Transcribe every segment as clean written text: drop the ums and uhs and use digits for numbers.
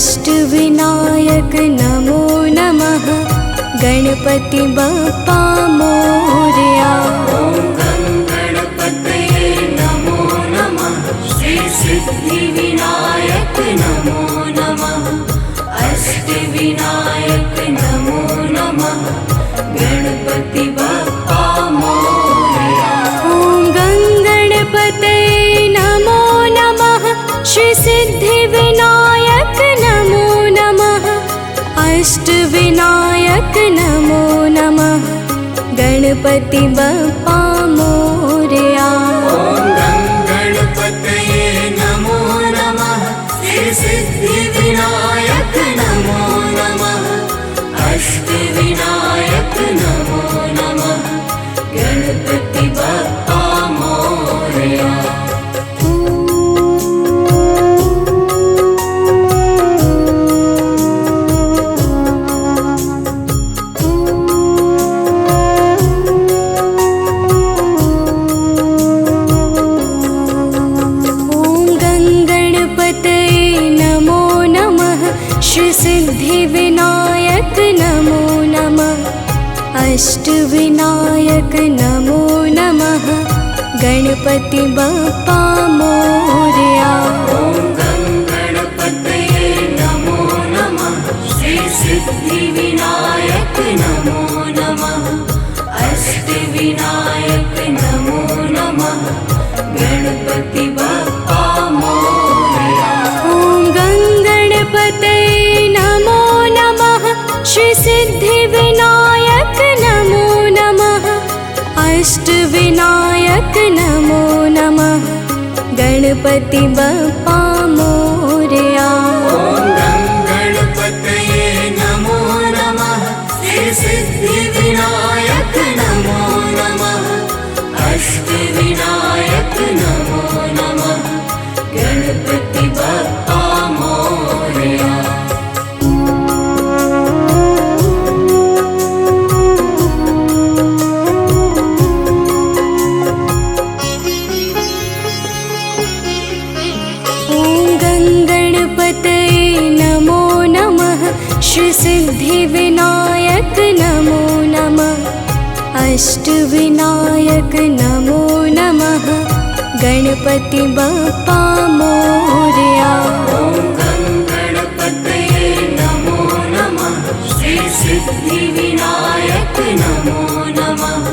अष्टविनायक नमो नमः। गणपति बप्पा मोरया। ॐ गणपतये नमो नमः। श्री सिद्धिविनायक नमो नमः। अष्टविनायक नमो नमः। गणपति बप्पा मोरया। ॐ गणपतये नमो नमः। श्री सिद्धिविनायक नमो नमः। अष्टविनायक नमो नमः। गणपति बप्पा मोरया। ॐ गणपतये नमो नमः। श्री सिद्धिविनायक नमो नमः। अष्टविनायक नमो नमः। गणपति बप्पा मोरया। सिद्धिविनायक नमो नमः। अष्टविनायक नमो नमः। गणपति बप्पा मोरया। ॐ गणपतये नमो नमः। श्री सिद्धिविनायक नमो नमः। अष्टविनायक नमो नमः। गणपति बप्पा मोरया। ॐ गणपतये नमो नमः। श्री सिद्धिविनायक नमो नमः। अष्टविनायक नमो नमः। गणपति बप्पा मोरया। ॐ गणपतये नमो नमः। श्री सिद्धिविनायक नमो नमः। अष्टविनायक नमो नमः। गणपति बप्पा मोरया। श्री सिद्धिविनायक नमो नमः। अष्टविनायक नमो नमः। गणपति बप्पा मोरया। ॐ गणपतये नमो नमः। श्री सिद्धिविनायक नमो नमः।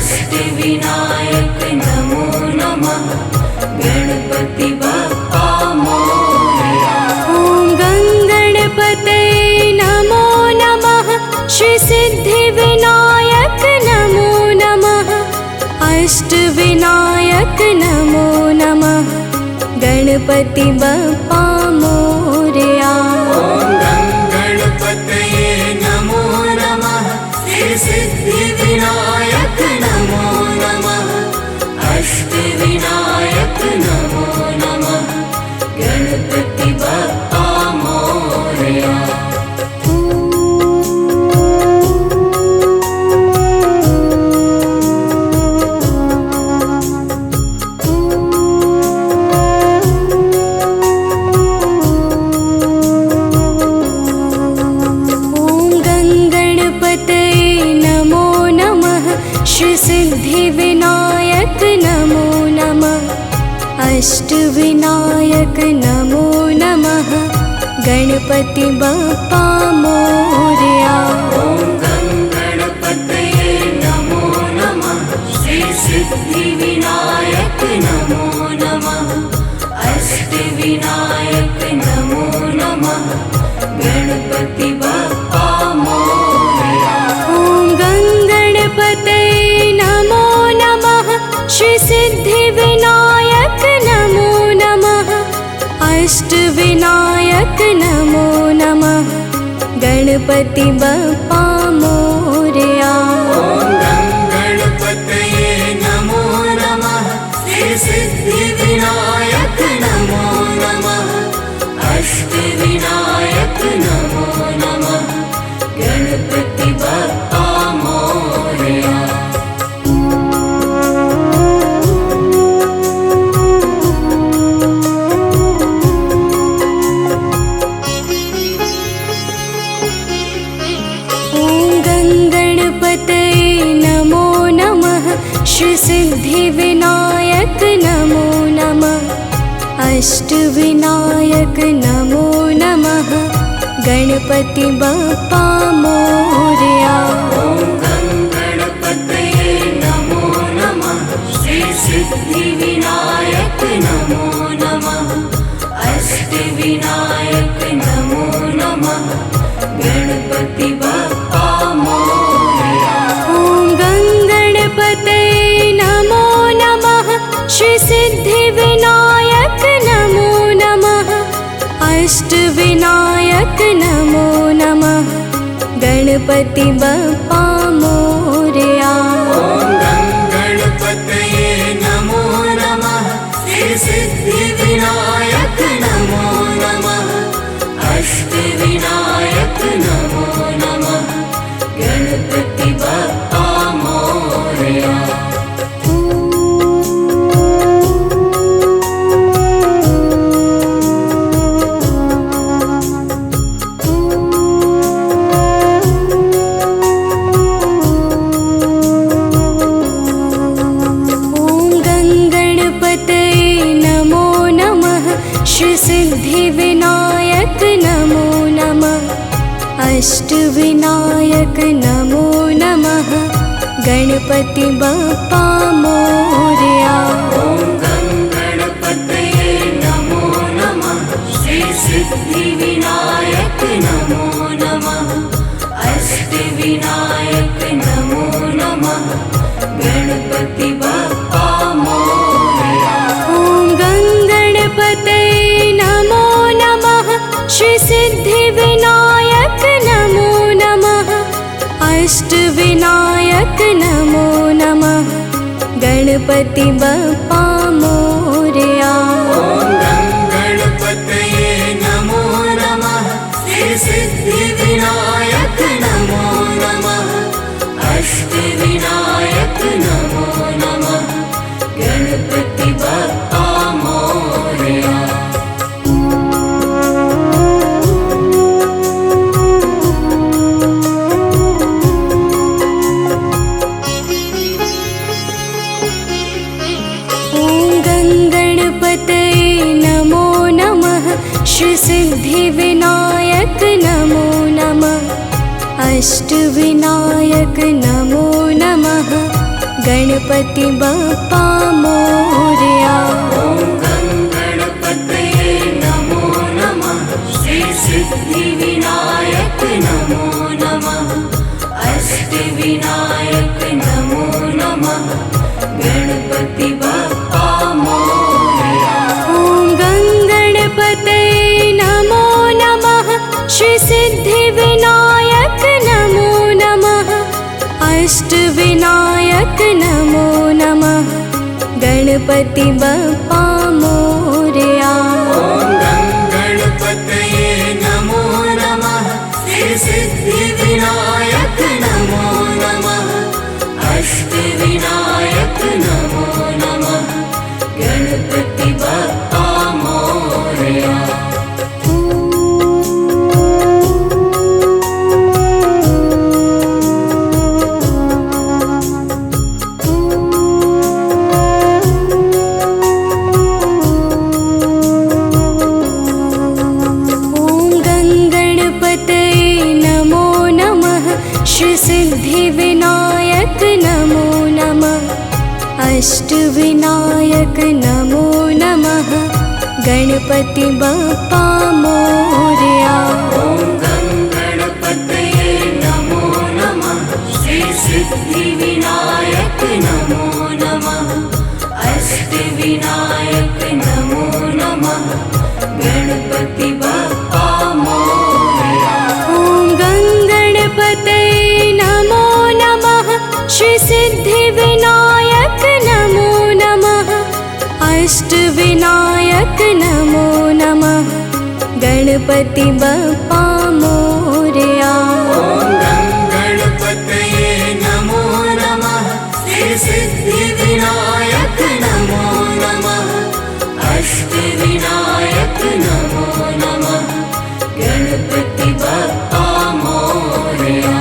अष्टविनायक नमो नमः। गणपति बप्पा मोरया। ॐ गणपतये नमो नमः। श्री सिद्धिविनायक नमो नमः। अष्टविनायक नमो नमः। गणपति बप्पा मोरया। ॐ गणपतये नमो नमः। श्री सिद्धिविनायक नमो नमः। अष्टविनायक नमो नमः। गणपति बप्पा मोरया। सिद्धिविनायक नमो नमः। अष्टविनायक नमो नमः। गणपति बप्पा मोरया। ॐ गणपतये नमो नमः। श्री सिद्धिविनायक नमो नमः। अष्टविनायक नमो नमः। गणपति बप्पा मोरया। ॐ गणपतये नमो नमः। श्री सिद्धिविनायक नमो नमः। अष्टविनायक नमो नमः। गणपति बप्पा मोरया। ॐ गणपतये नमो नमः। श्री सिद्धिविनायक नमो नमः। अष्टविनायक नमो नमः। गणपति बप्पा मोरया। अष्टविनायक नमो नमः गणपति बप्पा मोरया। ॐ गणपतये नमो नमः श्री सिद्धिविनायक नमो नमः अष्टविनायक नमो नमः गणपति बप्पा मोरया। ॐ गणपतये नमो नमः श्री सिद्धिविनायक नमो नमः अष्टविनायक नमो नमः गणपति बप्पा मोरया। ॐ गणपतये नमो नमः श्री सिद्धिविनायक नमो नमः अष्टविनायक नमो नमः गणपति बप्पा मोरया। सिद्धिविनायक नमो नमः अष्टविनायक नमो नमः गणपति बप्पा मोरया। ॐ गणपतये नमो नमः श्री सिद्धिविनायक नमो नमः अष्टविनायक नमो नमः गणपति बप्पा मोरया। ॐ गणपतये नमो नमः श्री सिद्धिविनायक नमो नमः अष्टविनायक नमो नमः गणपति बप्पा मोरया। ॐ गणपतये नमो नमः श्री सिद्धिविनायक नमो नमः अष्टविनायक नमो नमः गणपति बप्पा मोरया। श्री सिद्धिविनायक नमो नमः अष्टविनायक नमो नमः गणपति बप्पा मोरया। ॐ गणपतये नमो नमः श्री सिद्धिविनायक नमो नमः अष्टविनायक नमो नमः गणपति बप्पा मोरया। ॐ गणपतये नमो नमः श्री सिद्धिविनायक नमो नमः अष्टविनायक नमो नमः गणपति बप्पा मोरया। ॐ गणपतये नमो नमः श्री सिद्धिविनायक नमो नमः अष्टविनायक नमो नमः गणपति बप्पा मोरया। सिद्धिविनायक नमो नमः अष्टविनायक नमो नमः गणपति बप्पा मोरया। ॐ गणपतये नमो नमः श्री सिद्धिविनायक नमो नमः अष्टविनायक नमो नमः गणपति बप्पा मोरया। ॐ गणपतये नमो नमः श्री सिद्धिविनायक नमो नमः अष्टविनायक नमो नमः गणपति बप्पा मोरया। ॐ गणपतये नमो नमः श्री सिद्धिविनायक नमो नमः अष्टविनायक नमो नमः गणपति बप्पा मोरया।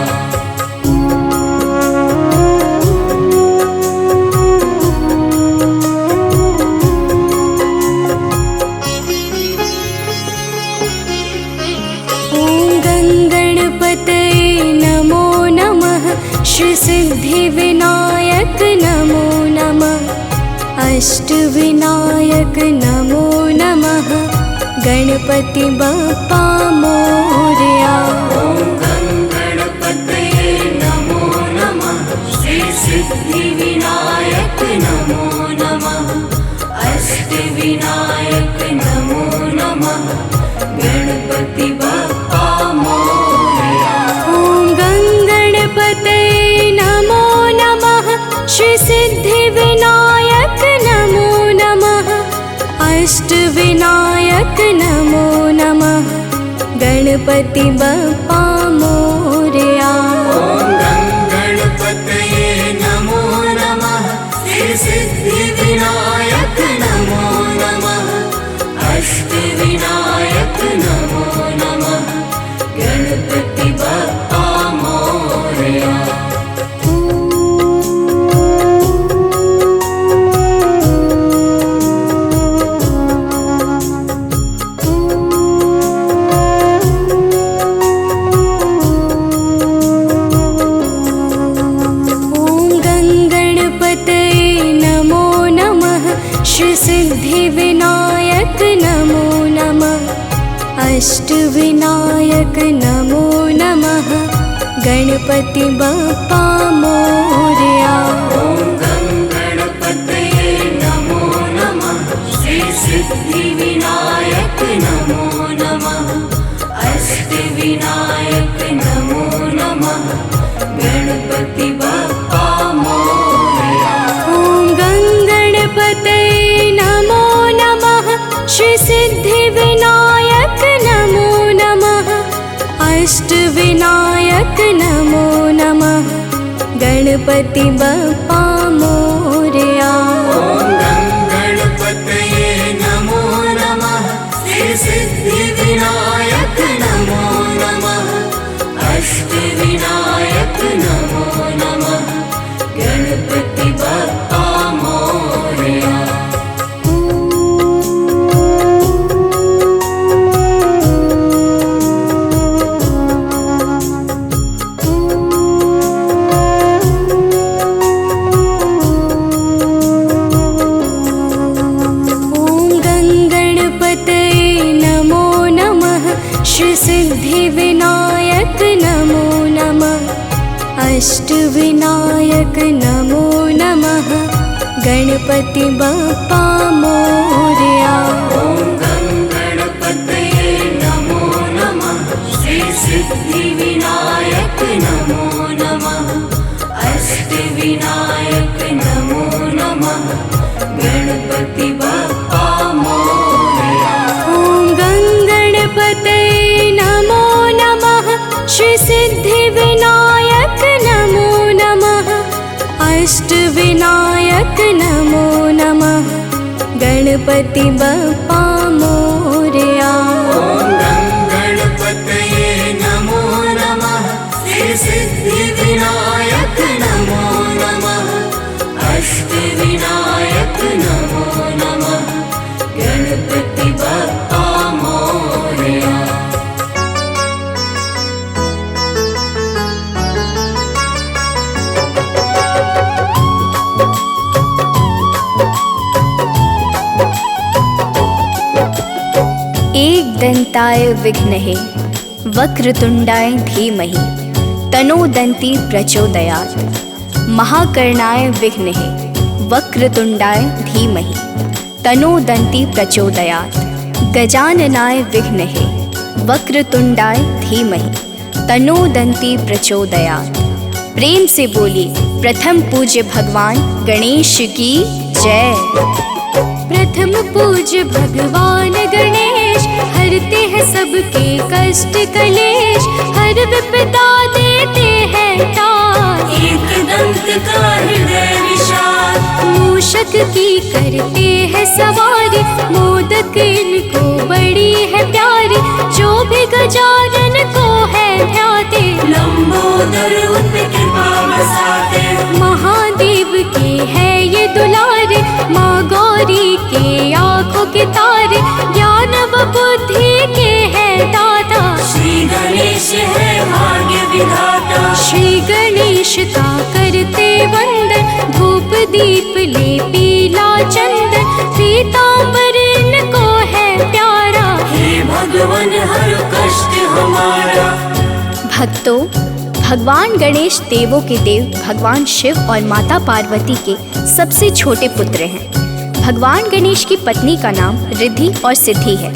अष्टविनायक नमो नमः गणपति बप्पा मोरया। ॐ गणपतये नमो नमः श्री सिद्धिविनायक नमो नमः अष्टविनायक नमो नमः गणपति बप्पा मोरया। ॐ गणपतये नमो नमः श्री सिद्धिविनायक नमो नमः अष्टविनायक नमो नमः गणपति बप्पा मोरया। ॐ गणपतये नमो नमः श्री सिद्धिविनायक नमो नमः अष्टविनायक नमो नमः गणपति बप्पा मोरया। सिद्धिविनायक नमो नमः अष्टविनायक नमो नमः गणपति बप्पा मोरया। ॐ गणपतये नमो नमः श्री सिद्धिविनायक नमो नमः अष्टविनायक नमो नमः गणपति बप्पा मोरया। ॐ गणपतये नमो नमः श्री सिद्धिविनायक नमो नमः अष्टविनायक नमो नमः गणपति बप्पा मोरया। ॐ गणपतये नमो नमः श्री सिद्धिविनायक नमो नमः अष्टविनायक नमो नमः गणपति बप्पा मोरया। सिद्धिविनायक नमो नमः अष्टविनायक नमो नमः गणपति बप्पा मोरया। ॐ गणपतये नमो नमः श्री सिद्धिविनायक नमो नमः अष्टविनायक नमो नमः गणपति बप्पा मोरया। ॐ गणपतये नमो नमः श्री सिद्धिविनायक नमो नमः अष्टविनायक नमो नमः गणपति बप्पा मोरया। ॐ गणपतये नमो नमः श्री सिद्धिविनायक नमो नमः अष्टविनायक नमो नमः गणपति बप्पा मोरया। एक दंताय विघ्नहे वक्रतुंडाय धीमहि तनो दंती प्रचोदयात्। महाकर्णाय विघ्नहे वक्रतुंडाय धीमहि तनो दंती प्रचोदयात्। गजाननाय विघ्नहे वक्रतुंडाय धीमहि तनो दंती प्रचोदयात्। प्रेम से बोली प्रथम पूज्य भगवान गणेश की जय। प्रथम पूज्य भगवान गणेश हरते हैं सबके कष्ट कलेश, हर विपदा देते हैं टाल। एक दंत का हृदय विशाल, मूषक की करते हैं सवारी, मोदक इनको बड़ी है प्यारी। जो भी गजानन को है ध्याते, लंबोदर उन पे कृपा बरसाते। महादेव के है ये दुलारे, माँ गौरी के आँखों के तारे। ज्ञान व बुद्धि के है दाता, श्री गणेश है भाग्य विधाता। श्री गणेश का करते वंदन, धूप दीप ले पीला चंदन। भक्तों, भगवान गणेश देवों के देव भगवान शिव और माता पार्वती के सबसे छोटे पुत्र हैं। भगवान गणेश की पत्नी का नाम रिद्धि और सिद्धि है।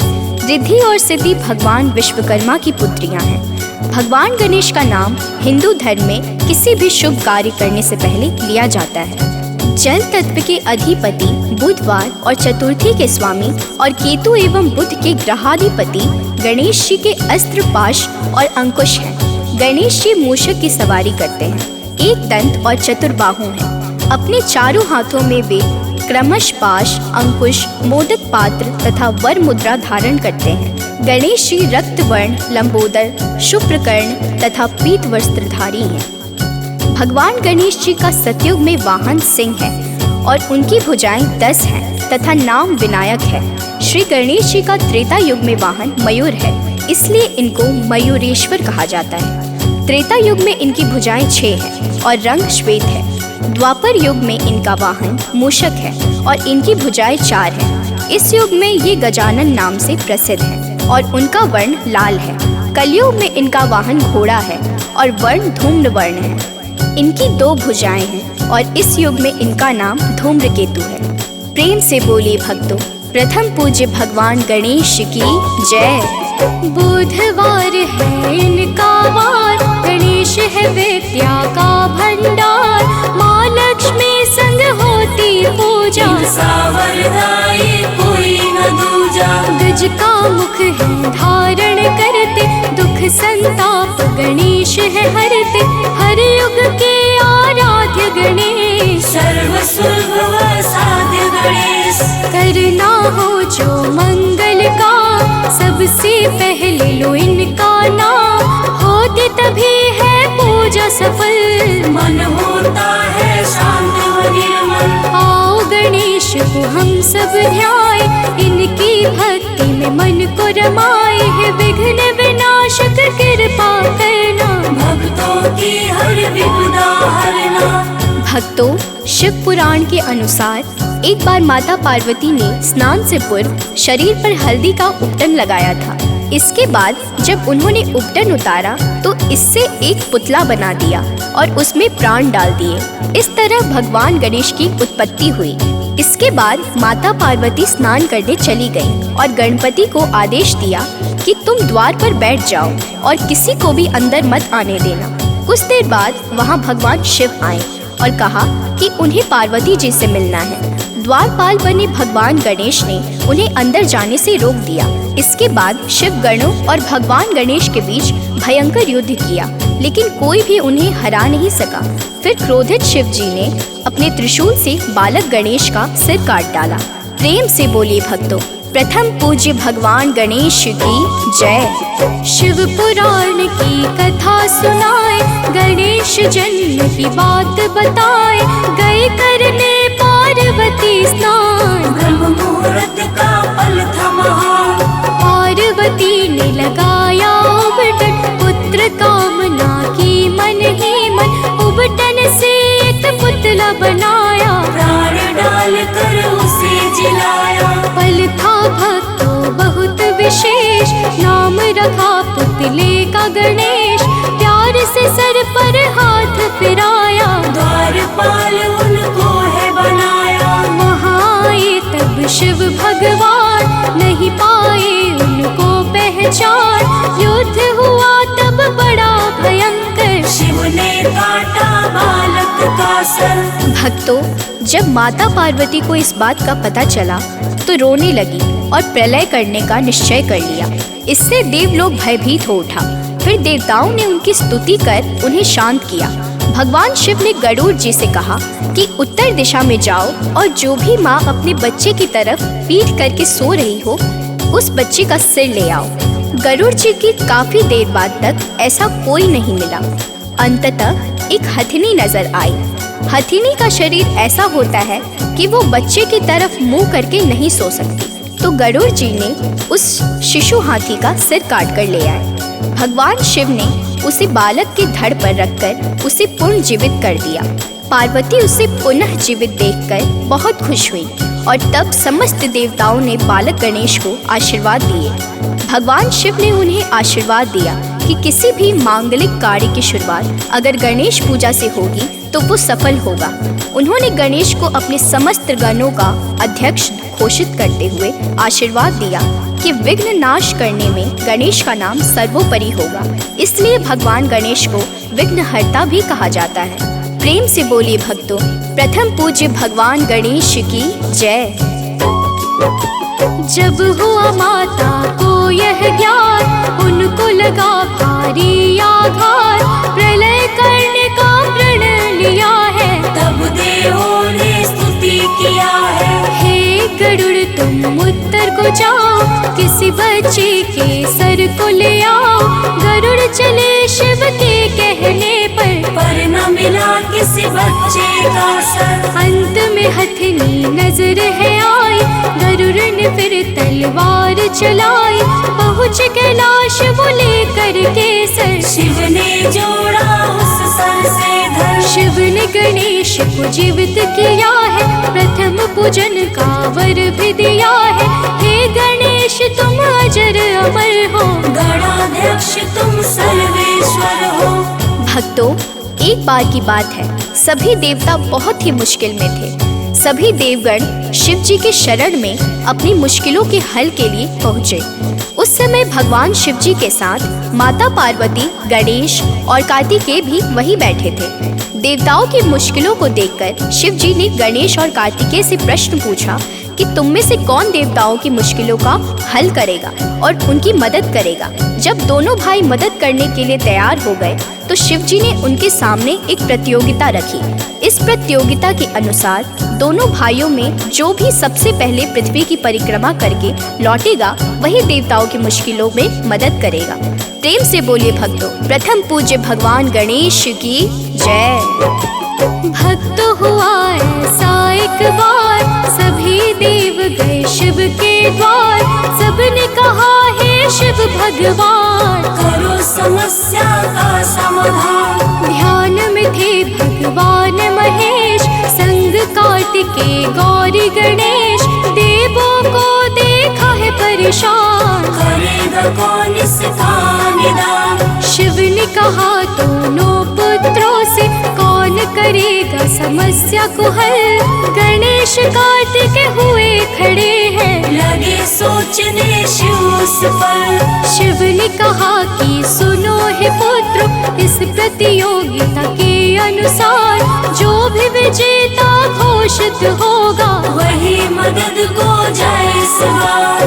रिद्धि और सिद्धि भगवान विश्वकर्मा की पुत्रियां हैं। भगवान गणेश का नाम हिंदू धर्म में किसी भी शुभ कार्य करने से पहले लिया जाता है। जल तत्व के अधिपति बुधवार और चतुर्थी के स्वामी और केतु एवं बुध के ग्रहाधिपति गणेश जी के अस्त्र, पाश और अंकुश हैं। गणेश जी मूषक की सवारी करते हैं, एक दंत और चतुर्बाहु हैं। अपने चारों हाथों में वे क्रमश पाश, अंकुश, मोदक पात्र तथा वर मुद्रा धारण करते हैं। गणेश जी रक्त वर्ण, लंबोदर, शुभ्रकर्ण तथा पीत वस्त्रधारी हैं। भगवान गणेश जी का सतयुग में वाहन सिंह है और उनकी भुजाएं 10 हैं तथा नाम विनायक है। श्री गणेश जी का त्रेता युग में वाहन मयूर है, इसलिए इनको मयूरेश्वर कहा जाता है। त्रेता युग में इनकी भुजाएं 6 हैं और रंग श्वेत है। द्वापर युग में इनका वाहन मूषक है और इनकी भुजाएं 4 हैं। इस युग में ये गजानन नाम से प्रसिद्ध है और उनका वर्ण लाल है। कलयुग में इनका वाहन घोड़ा है और वर्ण धूम्र वर्ण है। इनकी 2 भुजाएं हैं और इस युग में इनका नाम धूम्रकेतु है। प्रेम से बोलिए भक्तों, प्रथम पूज्य भगवान गणेश की जय। बुधवार है इनका वार, गणेश है विद्या का भंडार। माँ लक्ष्मी संग होती पूजा, सावरदाई कोई न दूजा। गज का मुख है धारण करते, दुख संताप गणेश है हरते। हर युग के आराध्य गणेश, सर्व सुलभ व साध्य गणेश। करना हो जो मंगल का, सबसे पहले लो इनका नाम। होती तभी है पूजा सफल, मन होता है शांत व निर्मल। आओ गणेश को हम सब ध्याए, इनकी भक्ति में मन को रमाए। है विघ्न विनाशक कृपा करना, भक्तों की हर विपदा हरना। भक्तों, शिव पुराण के अनुसार एक बार माता पार्वती ने स्नान से पूर्व शरीर पर हल्दी का उपटन लगाया था। इसके बाद जब उन्होंने उपटन उतारा तो इससे एक पुतला बना दिया और उसमें प्राण डाल दिए। इस तरह भगवान गणेश की उत्पत्ति हुई। इसके बाद माता पार्वती स्नान करने चली गई और गणपति को आदेश दिया कि तुम द्वार पर बैठ जाओ और किसी को भी अंदर मत आने देना। कुछ देर बाद वहाँ भगवान शिव आए और कहा कि उन्हें पार्वती जी से मिलना है। द्वारपाल बने भगवान गणेश ने उन्हें अंदर जाने से रोक दिया। इसके बाद शिव गणों और भगवान गणेश के बीच भयंकर युद्ध किया, लेकिन कोई भी उन्हें हरा नहीं सका। फिर क्रोधित शिव जी ने अपने त्रिशूल से बालक गणेश का सिर काट डाला। प्रेम से बोलिए भक्तों, प्रथम पूज्य भगवान गणेश की जय। शिव पुराण की कथा सुनाए, गणेश जन्म की बात बताए। गए करने पार्वती स्नान, ब्रह्म मुहूर्त का पल था महान। पार्वती ने लगाया उबटन, पुत्र कामना की मन ही मन। उबटन से एक पुतला बनाया, प्राण डाल कर उसे जिलाया। पल था भक्तों बहुत विशेष, नाम रखा पुतले का गणेश। प्यार से सर पर हाथ फिराया, द्वारपाल उनको है बनाया। वहाँ आए तब शिव भगवान, नहीं पाए उनको पहचान। युद्ध हुआ तब बड़ा भयंकर, शिव ने काटा बालक का सर। भक्तों, जब माता पार्वती को इस बात का पता चला तो रोने लगी और प्रलय करने का निश्चय कर लिया। इससे देवलोक भयभीत हो उठा। फिर देवताओं ने उनकी स्तुति कर उन्हें शांत किया। भगवान शिव ने गरुड़ जी से कहा कि उत्तर दिशा में जाओ और जो भी माँ अपने बच्चे की तरफ पीठ करके सो रही हो, उस बच्चे का सिर ले आओ। गरुड़ जी की काफी देर बाद तक ऐसा कोई नहीं मिला। अंततः एक हथिनी नजर आई। हथिनी का शरीर ऐसा होता है कि वो बच्चे की तरफ मुंह करके नहीं सो सकती। तो गरुड़ जी ने उस शिशु हाथी का सिर काट कर ले आए। भगवान शिव ने उसे बालक के धड़ पर रखकर उसे पुनः जीवित कर दिया। पार्वती उसे पुनः जीवित देखकर बहुत खुश हुई और तब समस्त देवताओं ने बालक गणेश को आशीर्वाद दिए। भगवान शिव ने उन्हें आशीर्वाद दिया कि किसी भी मांगलिक कार्य की शुरुआत अगर गणेश पूजा से होगी तो वो सफल होगा। उन्होंने गणेश को अपने समस्त गणों का अध्यक्ष घोषित करते हुए आशीर्वाद दिया कि विघ्न नाश करने में गणेश का नाम सर्वोपरि होगा। इसलिए भगवान गणेश को विघ्नहर्ता भी कहा जाता है। प्रेम से बोलिए भक्तों, प्रथम पूज्य भगवान गणेश की जय। जब हुआ माता को यह ज्ञान, उनको लगा भारी आघात, प्रलय करने का प्रण लिया है, तब देवों ने स्तुति किया है। हे गरुड़ तुम उत्तर को जाओ, किसी बच्चे के सर को ले आओ। गरुड़ चले शिव के कहने पर न मिला किसी बच्चे का सर। अंत में हथनी नजर है आई, गरुड़ ने फिर तलवार चलाई। पहुँच कैलाश वो लेकर केसर, शिव ने जोड़ा उस सर से धर। शिव ने गणेश को जीवित किया है, प्रथम पूजन का वर भी दिया है। हे गणेश तुम अजर अमर हो, गणाध्यक्ष तुम सर्वेश्वर हो। भक्तों, एक बार की बात है, सभी देवता बहुत ही मुश्किल में थे। सभी देवगण शिव जी के शरण में अपनी मुश्किलों के हल के लिए पहुँचे। उस समय भगवान शिव जी के साथ माता पार्वती, गणेश और कार्तिकेय भी वहीं बैठे थे। देवताओं की मुश्किलों को देखकर शिव जी ने गणेश और कार्तिकेय से प्रश्न पूछा कि तुम में से कौन देवताओं की मुश्किलों का हल करेगा और उनकी मदद करेगा। जब दोनों भाई मदद करने के लिए तैयार हो गए तो शिव जी ने उनके सामने एक प्रतियोगिता रखी। इस प्रतियोगिता के अनुसार दोनों भाइयों में जो भी सबसे पहले पृथ्वी की परिक्रमा करके लौटेगा वही देवताओं की मुश्किलों में मदद करेगा। प्रेम से बोलिए भक्तों, प्रथम पूज्य भगवान गणेश की जय। भक्त हुआ ऐसा एक बार, सभी देव गए शिव के द्वार। सबने कहा हे शिव भगवान, करो समस्या का समाधान। ध्यान में थे भगवान महेश, संग कार्तिकेय गौरी गणेश। देवों को देखा है परेशान, करेगा कौन इसका निदान। शिव ने कहा दोनों पुत्रों से, कौन करेगा समस्या को हल। गणेश कार्तिकेय हुए खड़े हैं, लगे सोचने शिव उस पर। शिव ने कहा कि सुनो हे पुत्रों, इस प्रतियोगिता के अनुसार जो भी विजेता घोषित होगा वही मदद को जाए सवार।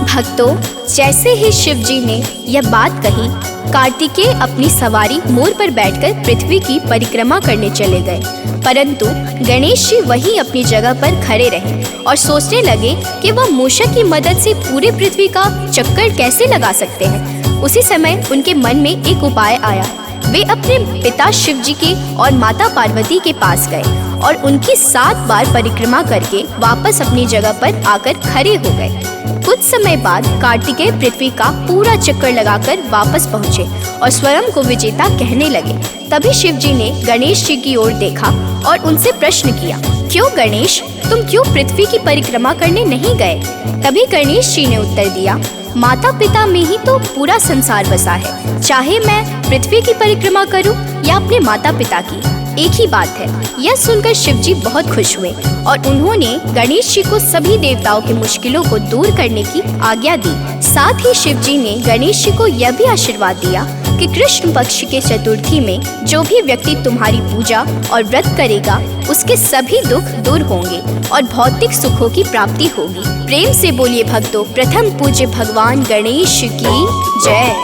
भक्तों, जैसे ही शिव जी ने यह बात कही, कार्तिकेय अपनी सवारी मोर पर बैठकर पृथ्वी की परिक्रमा करने चले गए। परंतु गणेश जी वहीं अपनी जगह पर खड़े रहे और सोचने लगे कि वह मूषक की मदद से पूरे पृथ्वी का चक्कर कैसे लगा सकते हैं। उसी समय उनके मन में एक उपाय आया। वे अपने पिता शिव जी के और माता पार्वती के पास गए और उनकी 7 बार परिक्रमा करके वापस अपनी जगह पर आकर खड़े हो गए। कुछ समय बाद कार्तिकेय पृथ्वी का पूरा चक्कर लगाकर वापस पहुँचे और स्वयं को विजेता कहने लगे। तभी शिव जी ने गणेश जी की ओर देखा और उनसे प्रश्न किया, क्यों गणेश, तुम क्यों पृथ्वी की परिक्रमा करने नहीं गए? तभी गणेश जी ने उत्तर दिया, माता पिता में ही तो पूरा संसार बसा है। चाहे मैं पृथ्वी की परिक्रमा करूं या अपने माता पिता की, एक ही बात है। यह सुनकर शिव जी बहुत खुश हुए और उन्होंने गणेश जी को सभी देवताओं की मुश्किलों को दूर करने की आज्ञा दी। साथ ही शिव जी ने गणेश जी को यह भी आशीर्वाद दिया कि कृष्ण पक्ष के चतुर्थी में जो भी व्यक्ति तुम्हारी पूजा और व्रत करेगा उसके सभी दुख दूर होंगे और भौतिक सुखों की प्राप्ति होगी। प्रेम से बोलिए भक्तों, प्रथम पूज्य भगवान गणेश की जय।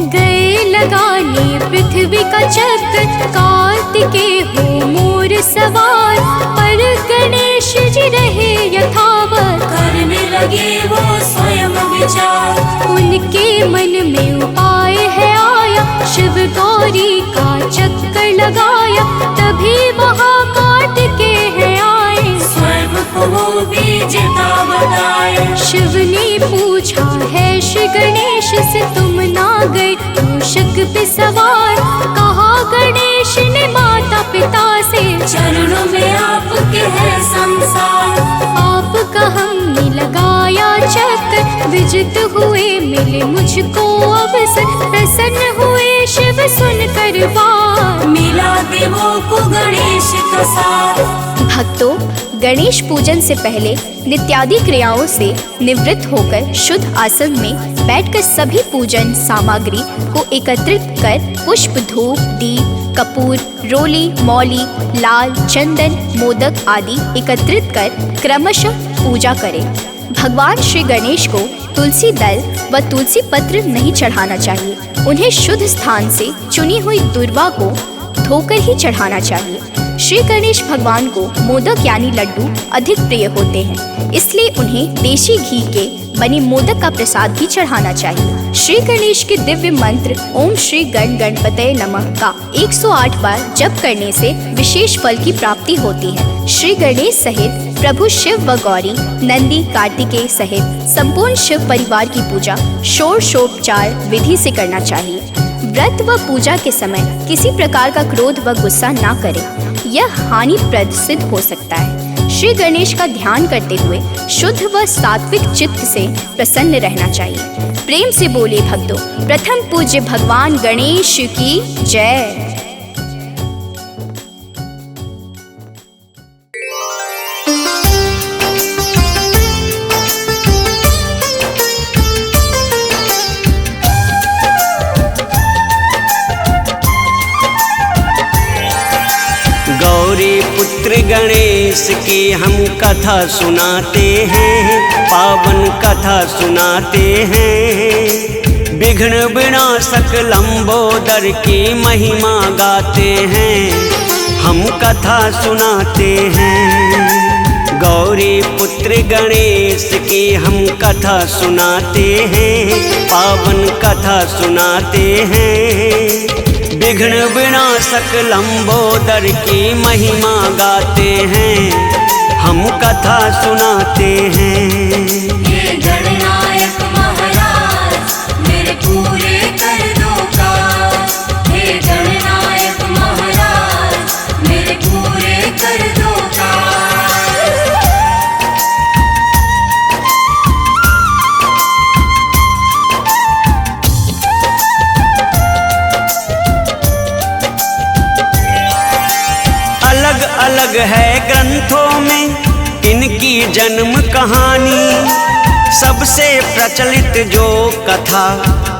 गए लगाने पृथ्वी का चक्कर, कार्तिकेय हो मोर सवार। पर गणेश जी रहे यथावत, करने लगे वो स्वयं विचार। उनके मन में उपाय है आया, शिव गौरी का चक्कर लगाया। तभी वहाँ कार्तिकेय है आए, स्वयं को वो विजेता बताए। शिव ने पूछा है श्री गणेश से, तुम ना गए मूषक पे सवार। कहा गणेश ने माता पिता से, चरणों में आपके है संसार। आपका हमने लगाया चक्कर, विजित हुए, मिले मुझको अवसर, प्रसन्न हुए शिव सुनकर बात। मिला देवों को गणेश का साथ। भक्तों, गणेश पूजन से पहले नित्यादि क्रियाओं से निवृत्त होकर शुद्ध आसन में बैठकर सभी पूजन सामग्री को एकत्रित कर पुष्प, धूप, दीप, कपूर, रोली, मौली, लाल, चंदन, मोदक आदि एकत्रित कर क्रमशः पूजा करें। भगवान श्री गणेश को तुलसी दल व तुलसी पत्र नहीं चढ़ाना चाहिए। उन्हें शुद्ध स्थान से चुनी हुई दुर्वा को धोकर ही चढ़ाना चाहिए। श्री गणेश भगवान को मोदक यानी लड्डू अधिक प्रिय होते हैं, इसलिए उन्हें देशी घी के बने मोदक का प्रसाद भी चढ़ाना चाहिए। श्री गणेश के दिव्य मंत्र ओम श्री गण गणपतये नमः का 108 बार जप करने से विशेष फल की प्राप्ति होती है। श्री गणेश सहित प्रभु शिव व गौरी, नंदी, कार्तिकेय सहित संपूर्ण शिव परिवार की पूजा षोडशोपचार विधि से करना चाहिए। व्रत व पूजा के समय किसी प्रकार का क्रोध व गुस्सा ना करें, यह हानिप्रद सिद्ध हो सकता है। श्री गणेश का ध्यान करते हुए शुद्ध व सात्विक चित्त से प्रसन्न रहना चाहिए। प्रेम से बोले भक्तों, प्रथम पूज्य भगवान गणेश की जय। गौरी पुत्र गणेश की हम कथा सुनाते हैं, पावन कथा सुनाते हैं। विघ्न विनाशक लंबोदर की महिमा गाते हैं, हम कथा सुनाते हैं। गौरी पुत्र गणेश की हम कथा सुनाते हैं, पावन कथा सुनाते हैं। विघ्न विनाशक लंबोदर की महिमा गाते हैं, हम कथा सुनाते हैं। हे गणनायक महाराज, मेरे पूरे कर दो काज। हे गणनायक महाराज, मेरे पूरे कर दो काज। अलग अलग है ग्रंथों में इनकी जन्म कहानी, सबसे प्रचलित जो कथा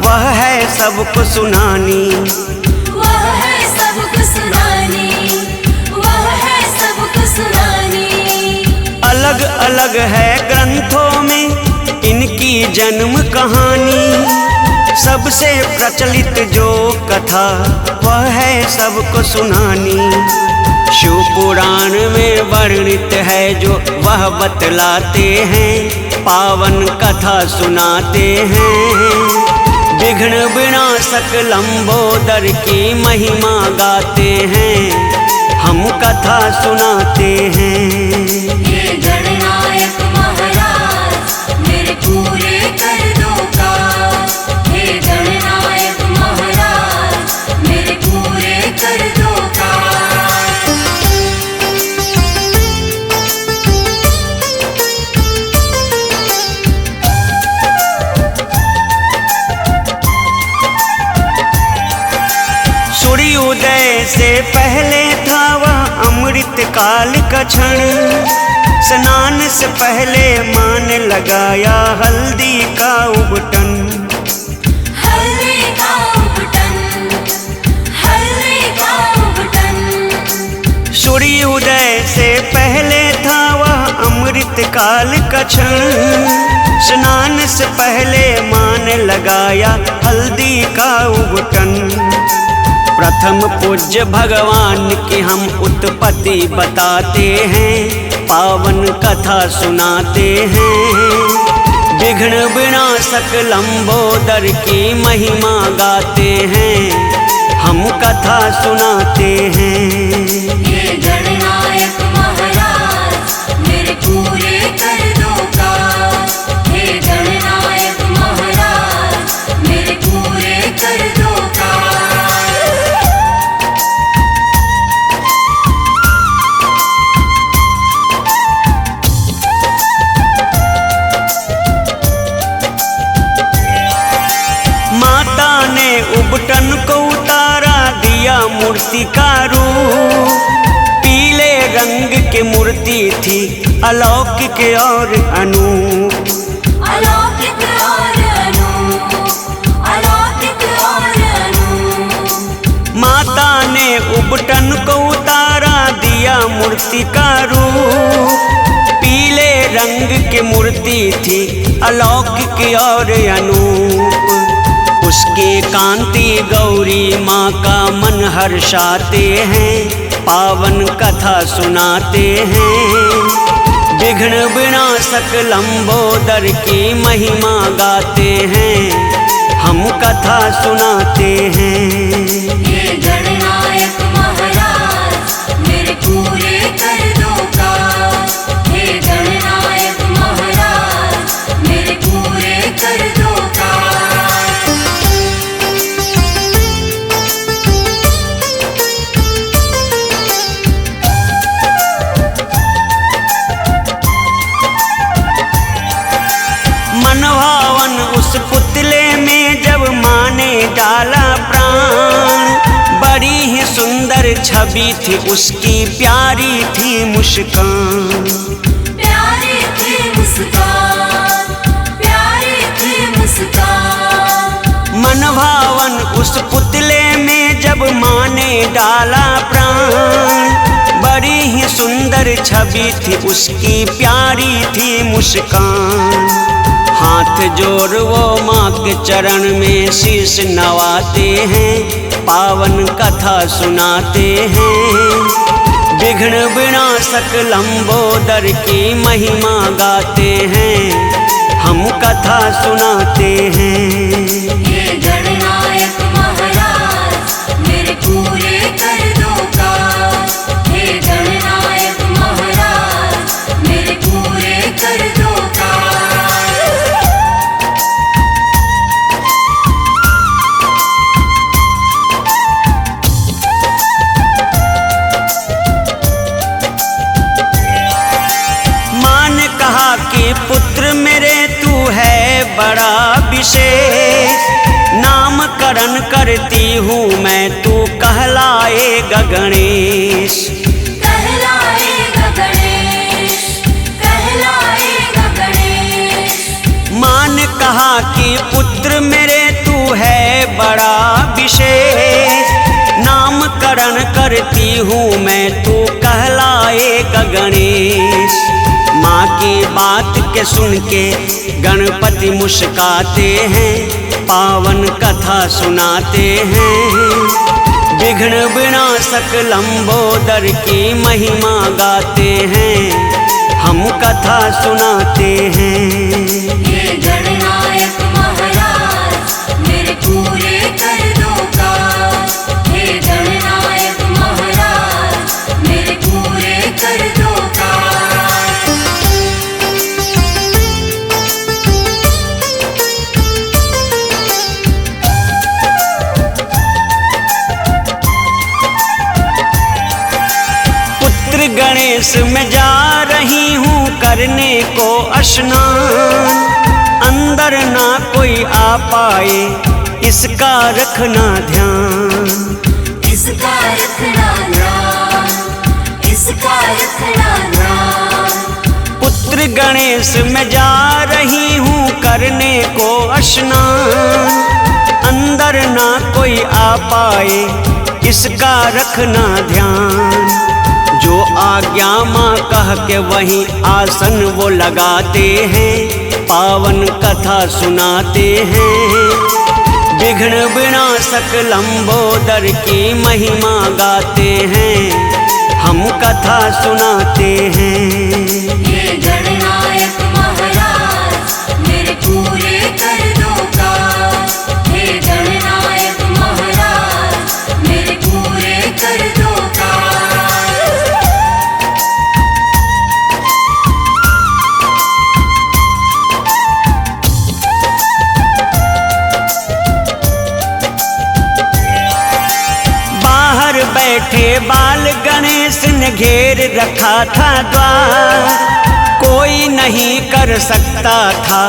वह है सबको सुनानी। वह है सबको सुनानी, वह है सबको सुनानी। अलग अलग है ग्रंथों में इनकी जन्म कहानी, सबसे प्रचलित जो कथा वह है सबको सुनानी। शिव पुराण में वर्णित है जो वह बतलाते हैं, पावन कथा सुनाते हैं। विघ्न विनाशक लंबोदर की महिमा गाते हैं, हम कथा सुनाते हैं। हे गणनायक महाराज, मेरे पूरे कर दो काज। हे गणनायक महाराज, मेरे पूरे कर दो काज। सूर्योदय से पहले था वह अमृत काल का क्षण, स्नान से पहले माँ ने लगाया हल्दी का उबटन। हल्दी का उबटन, हल्दी का उबटन। सूर्योदय से पहले था वह अमृत काल का क्षण, स्नान से पहले माँ ने लगाया हल्दी का उबटन। प्रथम पूज्य भगवान की हम उत्पत्ति बताते हैं, पावन कथा सुनाते हैं। विघ्न विनाशक लंबोदर की महिमा गाते हैं, हम कथा सुनाते हैं। हे गणनायक महाराज, मेरे पूरे कर दो काज। हे गणनायक महाराज, मेरे पूरे कर दो काज। अलौकिक और अनूप। अलौकिक और अनूप, अलौकिक और अनूप। माता ने उबटन को उतारा, दिया मूर्ति का रूप। पीले रंग की मूर्ति थी, अलौकिक और अनूप। उसकी कांति गौरी माँ का मन हर्षाते हैं, पावन कथा सुनाते हैं। विघ्न विनाशक लंबोदर की महिमा गाते हैं, हम कथा सुनाते हैं। हे गणनायक महाराज मेरे पूरे कर दो काज। हे गणनायक महाराज मेरे पूरे कर दो काज। मनभावन उस पुतले में जब माँ ने डाला प्राण, बड़ी ही सुंदर छवि थी उसकी, प्यारी थी मुस्कान। प्यारी थी मुस्कान, प्यारी थी मुस्कान। मनभावन उस पुतले में जब माँ ने डाला प्राण, बड़ी ही सुंदर छवि थी उसकी, प्यारी थी मुस्कान। हाथ जोड़ वो माँ के चरण में शीश नवाते हैं, पावन कथा सुनाते हैं। विघ्न विनाशक लंबोदर की महिमा गाते हैं, हम कथा सुनाते हैं। हे गणनायक महाराज मेरे पूरे कर दो काज। हे गणनायक महाराज मेरे पूरे कर दो काज। कहा कि पुत्र मेरे तू है बड़ा विशेष, नामकरण करती हूँ मैं, तू कहलाएगा गणेश। कहलाएगा गणेश, कहलाएगा गणेश। माँ ने कहा कि पुत्र मेरे तू है बड़ा विशेष, नामकरण करती हूँ मैं, तू कहलाएगा गणेश। माँ की बात के सुन के गणपति मुस्काते हैं, पावन कथा सुनाते हैं। विघ्न विनाशक लंबोदर की महिमा गाते हैं, हम कथा सुनाते हैं। हे गणनायक महाराज मेरे पूरे कर दो काज। हे गणनायक महाराज मेरे पूरे कर दो काज। गणेश में जा रही हूँ करने को स्नान, अंदर ना कोई आ पाए इसका रखना ध्यान। इसका रखना ध्यान, इसका रखना ध्यान। पुत्र गणेश में जा रही हूँ करने को स्नान, अंदर ना कोई आ पाए इसका रखना ध्यान। जो आज्ञा माँ कह के वहीं आसन वो लगाते हैं, पावन कथा सुनाते हैं। विघ्न विनाशक लंबोदर की महिमा गाते हैं, हम कथा सुनाते हैं। हे गणनायक महाराज मेरे पूरे कर दो काज। हे गणनायक महाराज मेरे पूरे कर दो काज। बैठे बाल गणेश ने घेर रखा था द्वार, कोई नहीं कर सकता था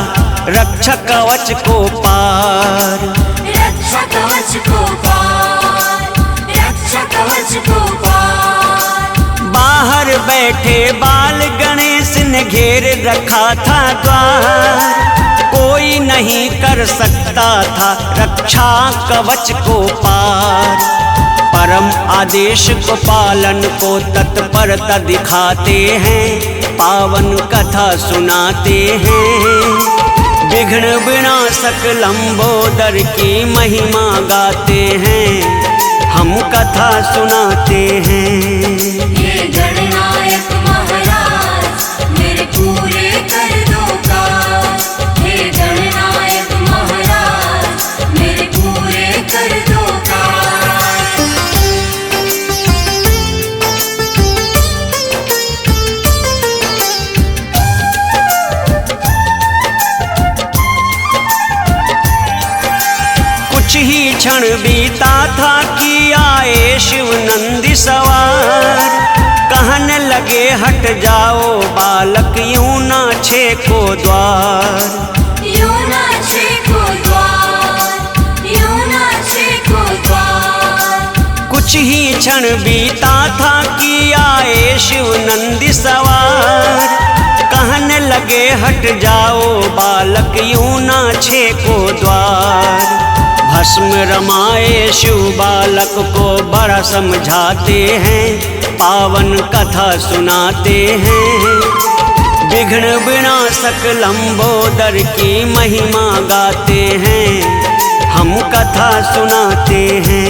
रक्षा कवच को पार। रक्षा कवच को पार, रक्षा कवच को पार। बाहर बैठे बाल गणेश ने ने घेर रखा था द्वार, कोई नहीं कर सकता था रक्षा कवच को पार। परम आदेश को पालन को तत्परता दिखाते हैं, पावन कथा सुनाते हैं। विघ्न विनाशक लंबोदर की महिमा गाते हैं, हम कथा सुनाते हैं। हे गणनायक महाराज मेरे पूरे कर दो काज, हे गणनायक महाराज मेरे पूरे कर दो काज। कुछ ही क्षण बीता था कि आए शिव नंदी सवार, कहने लगे हट जाओ बालक यूं ना छेको द्वार। यूं ना छेको द्वार, यूं ना छेको द्वार। कुछ ही क्षण बीता था कि आए शिव नंदी सवार, कहने लगे हट जाओ बालक यूं ना छेको द्वार। भस्म रमाए शिव बालक को बड़ा समझाते हैं, पावन कथा सुनाते हैं। विघ्न विनाशक लंबोदर की महिमा गाते हैं, हम कथा सुनाते हैं।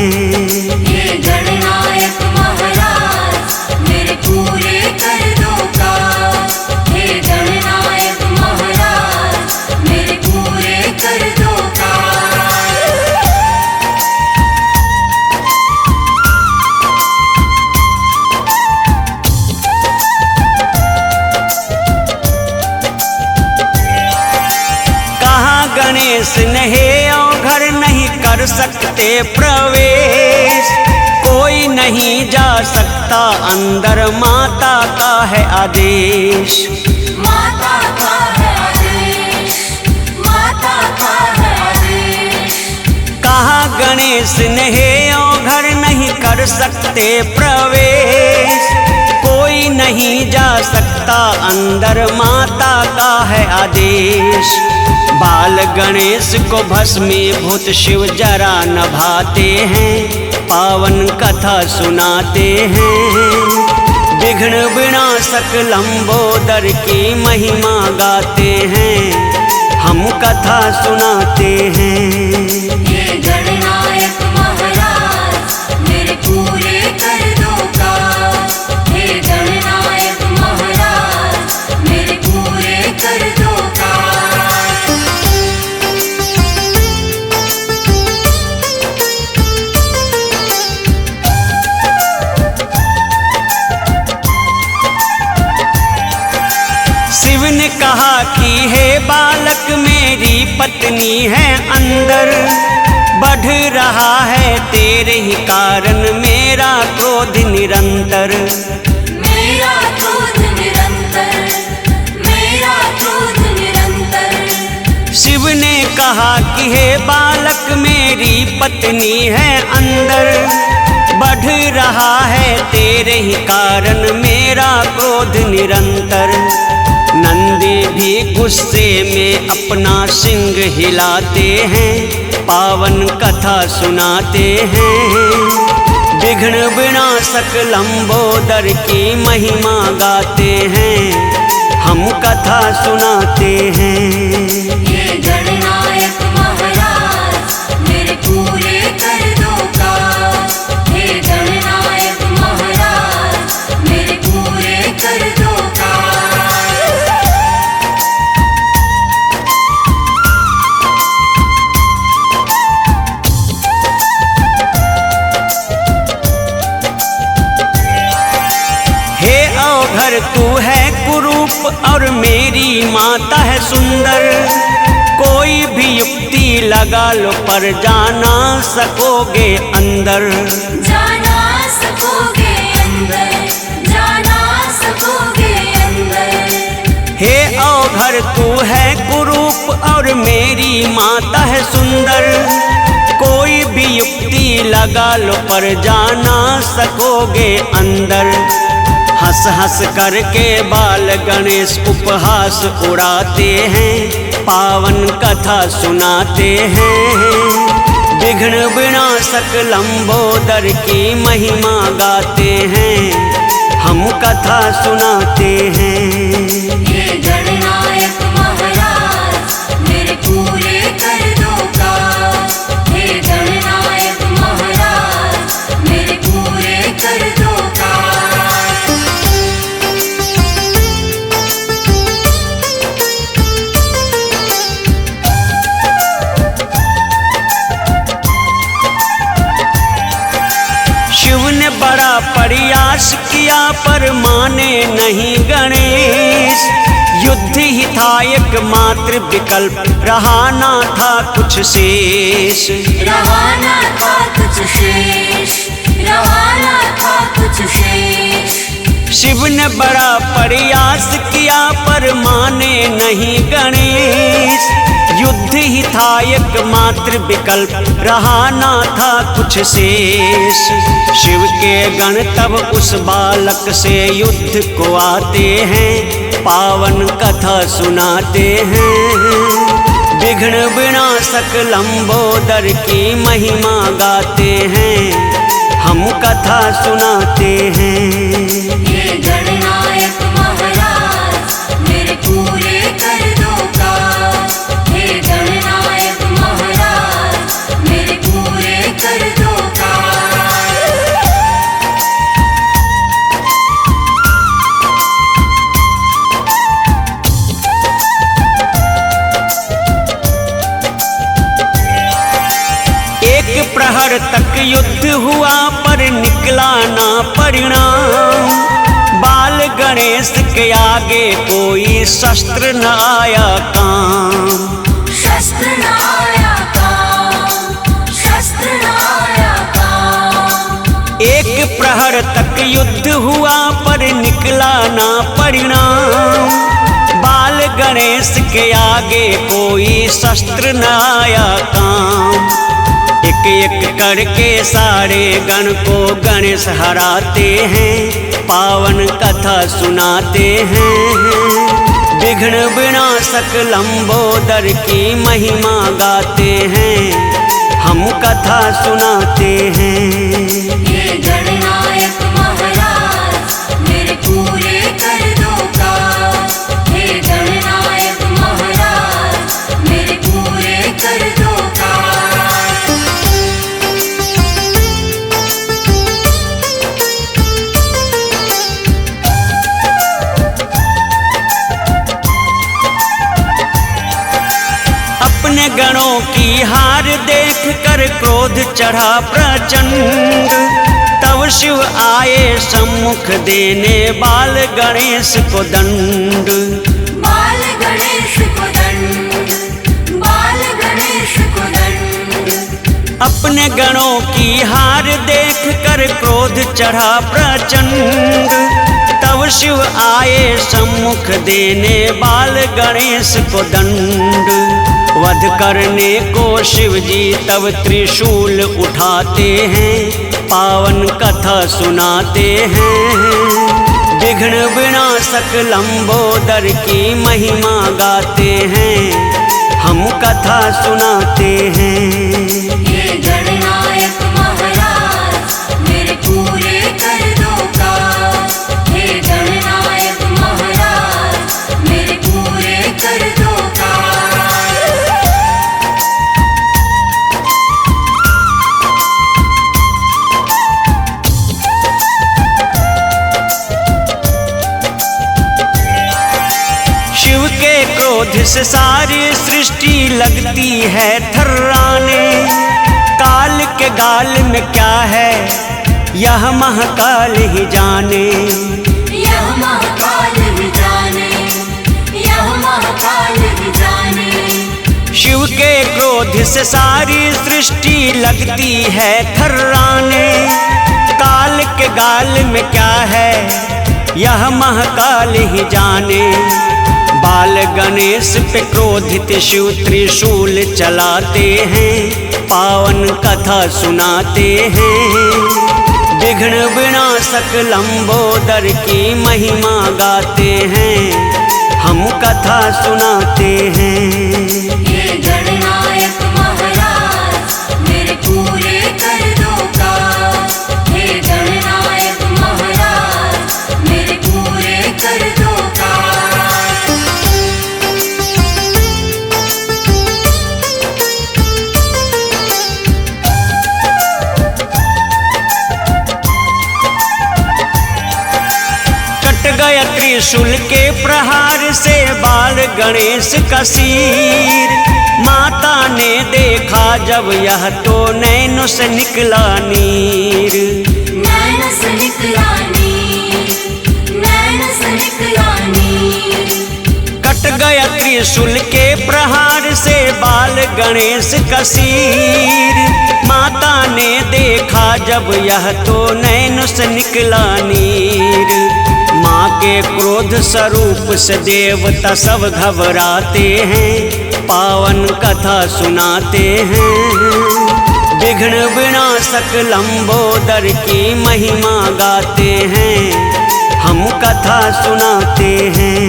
हे गणनायक महाराज मेरे पूरे कर दो काज, हे गणनायक महाराज मेरे पूरे कर दो काज। गणेश ने हे घर नहीं कर सकते प्रवेश, कोई नहीं जा सकता अंदर, माता का है आदेश। माता का है आदेश, माता का है आदेश। कहा गणेश ने हे घर नहीं कर सकते प्रवेश, कोई नहीं जा सकता अंदर, माता का है आदेश। बाल गणेश को भस्मीभूत शिव जरा नभाते हैं, पावन कथा सुनाते हैं। विघ्न विनाशक लंबोदर की महिमा गाते हैं, हम कथा सुनाते हैं। हे गणनायक महाराज मेरे पूरे कर दो काज, हे गणनायक महाराज मेरे पूरे कर दो काज। शिव ने कहा कि हे बालक मेरी पत्नी है अंदर, बढ़ रहा है तेरे ही कारण मेरा क्रोध निरंतर। मेरा क्रोध निरंतर, मेरा क्रोध निरंतर। शिव ने कहा कि हे बालक मेरी पत्नी है अंदर, बढ़ रहा है तेरे ही कारण मेरा क्रोध निरंतर। नंदी भी गुस्से में अपना सिंग हिलाते हैं, पावन कथा सुनाते हैं। विघ्न विनाशक लंबोदर की महिमा गाते हैं, हम कथा सुनाते हैं। हे गणनायक महाराज मेरे पूरे कर दो काज, हे गणनायक महाराज मेरे पूरे कर दो काज। घर तू है कुरूप और मेरी माता है सुंदर, कोई भी युक्ति लगा लो पर जाना सकोगे अंदर। जाना सकोगे अंदर, जाना सकोगे अंदर। हे औघर तू है कुरूप और मेरी माता है सुंदर, कोई भी युक्ति लगा लो पर जाना सकोगे अंदर। हंस हंस करके बाल गणेश उपहास उड़ाते हैं, पावन कथा सुनाते हैं। विघ्न विनाशक लंबोदर की महिमा गाते हैं, हम कथा सुनाते हैं। हे गणनायक महाराज मेरे पूरे कर दो काज, हे गणनायक महाराज मेरे पूरे कर दो काज। शिव ने बड़ा प्रयास किया पर माने नहीं गणेश, युद्ध ही था एकमात्र विकल्प, रहा ना था कुछ शेष। रवाना था कुछ शेष, रवाना था कुछ शेष। शिव ने बड़ा प्रयास किया पर माने नहीं गणेश, युद्ध ही था एकमात्र विकल्प, रहा ना था कुछ शेष। शिव के गण तब उस बालक से युद्ध को आते हैं, पावन कथा सुनाते हैं। विघ्न विनाशक लंबोदर की महिमा गाते हैं, हम कथा सुनाते हैं। हे गणनायक महाराज मेरे पूरे कर दो काज, हे गणनायक महाराज मेरे पूरे कर दो काज। एक प्रहर तक युद्ध हुआ पर निकला ना परिणाम, बाल गणेश के आगे कोई शस्त्र न आया काम। शस्त्र न आया काम, शस्त्र न आया काम। एक प्रहर तक युद्ध हुआ पर निकला ना परिणाम, बाल गणेश के आगे कोई शस्त्र न आया काम। एक एक करके सारे गण को गणेश हराते हैं, पावन कथा सुनाते हैं। विघ्न विनाशक लंबोदर की महिमा गाते हैं, हम कथा सुनाते हैं। हे गणनायक महाराज मेरे पूरे कर दो काज, हे गणनायक महाराज मेरे पूरे कर दो काज। अपने गणों की हार देख कर क्रोध चढ़ा प्रचंड, तब शिव आए सम्मुख देने बाल गणेश को दंड। बाल गणेश को दंड, बाल गणेश को दंड। अपने गणों की हार देख कर क्रोध चढ़ा प्रचंड, तब शिव आए सम्मुख देने बाल गणेश को दंड। वध करने को शिव जी तब त्रिशूल उठाते हैं, पावन कथा सुनाते हैं। विघ्न विनाशक लंबोदर की महिमा गाते हैं, हम कथा सुनाते हैं। हे गणनायक महाराज मेरे पूरे कर दो काज, हे गणनायक महाराज मेरे पूरे कर दो काज। शिव के क्रोध से सारी सृष्टि लगती है थर्राने, काल के गाल में क्या है यह महाकाल ही जाने। यह महाकाल ही जाने, यह महाकाल ही जाने। शिव के क्रोध से सारी सृष्टि लगती है थर्राने, काल के गाल में क्या है यह महाकाल ही जाने। बाल गणेश पे क्रोधित शिव त्रिशूल चलाते हैं, पावन कथा सुनाते हैं। विघ्न विनाशक लंबोदर की महिमा गाते हैं, हम कथा सुनाते हैं। हे गणनायक महाराज मेरे पूरे कर दो काज। हे गणनायक महाराज मेरे पूरे कर दो काज। कट गया त्रिशूल के प्रहार से बाल गणेश का सिर, माता ने देखा जब यह तो नैनों से निकला नीर। नैन से निकला नीर, नैन से निकला नीर। कट गया त्रिशूल के प्रहार से बाल गणेश का सिर, माता ने देखा जब यह तो नैनों से निकला नीर। माँ के क्रोध स्वरूप से देवता सब घबराते हैं, पावन कथा सुनाते हैं। विघ्न विनाशक लंबोदर की महिमा गाते हैं, हम कथा सुनाते हैं।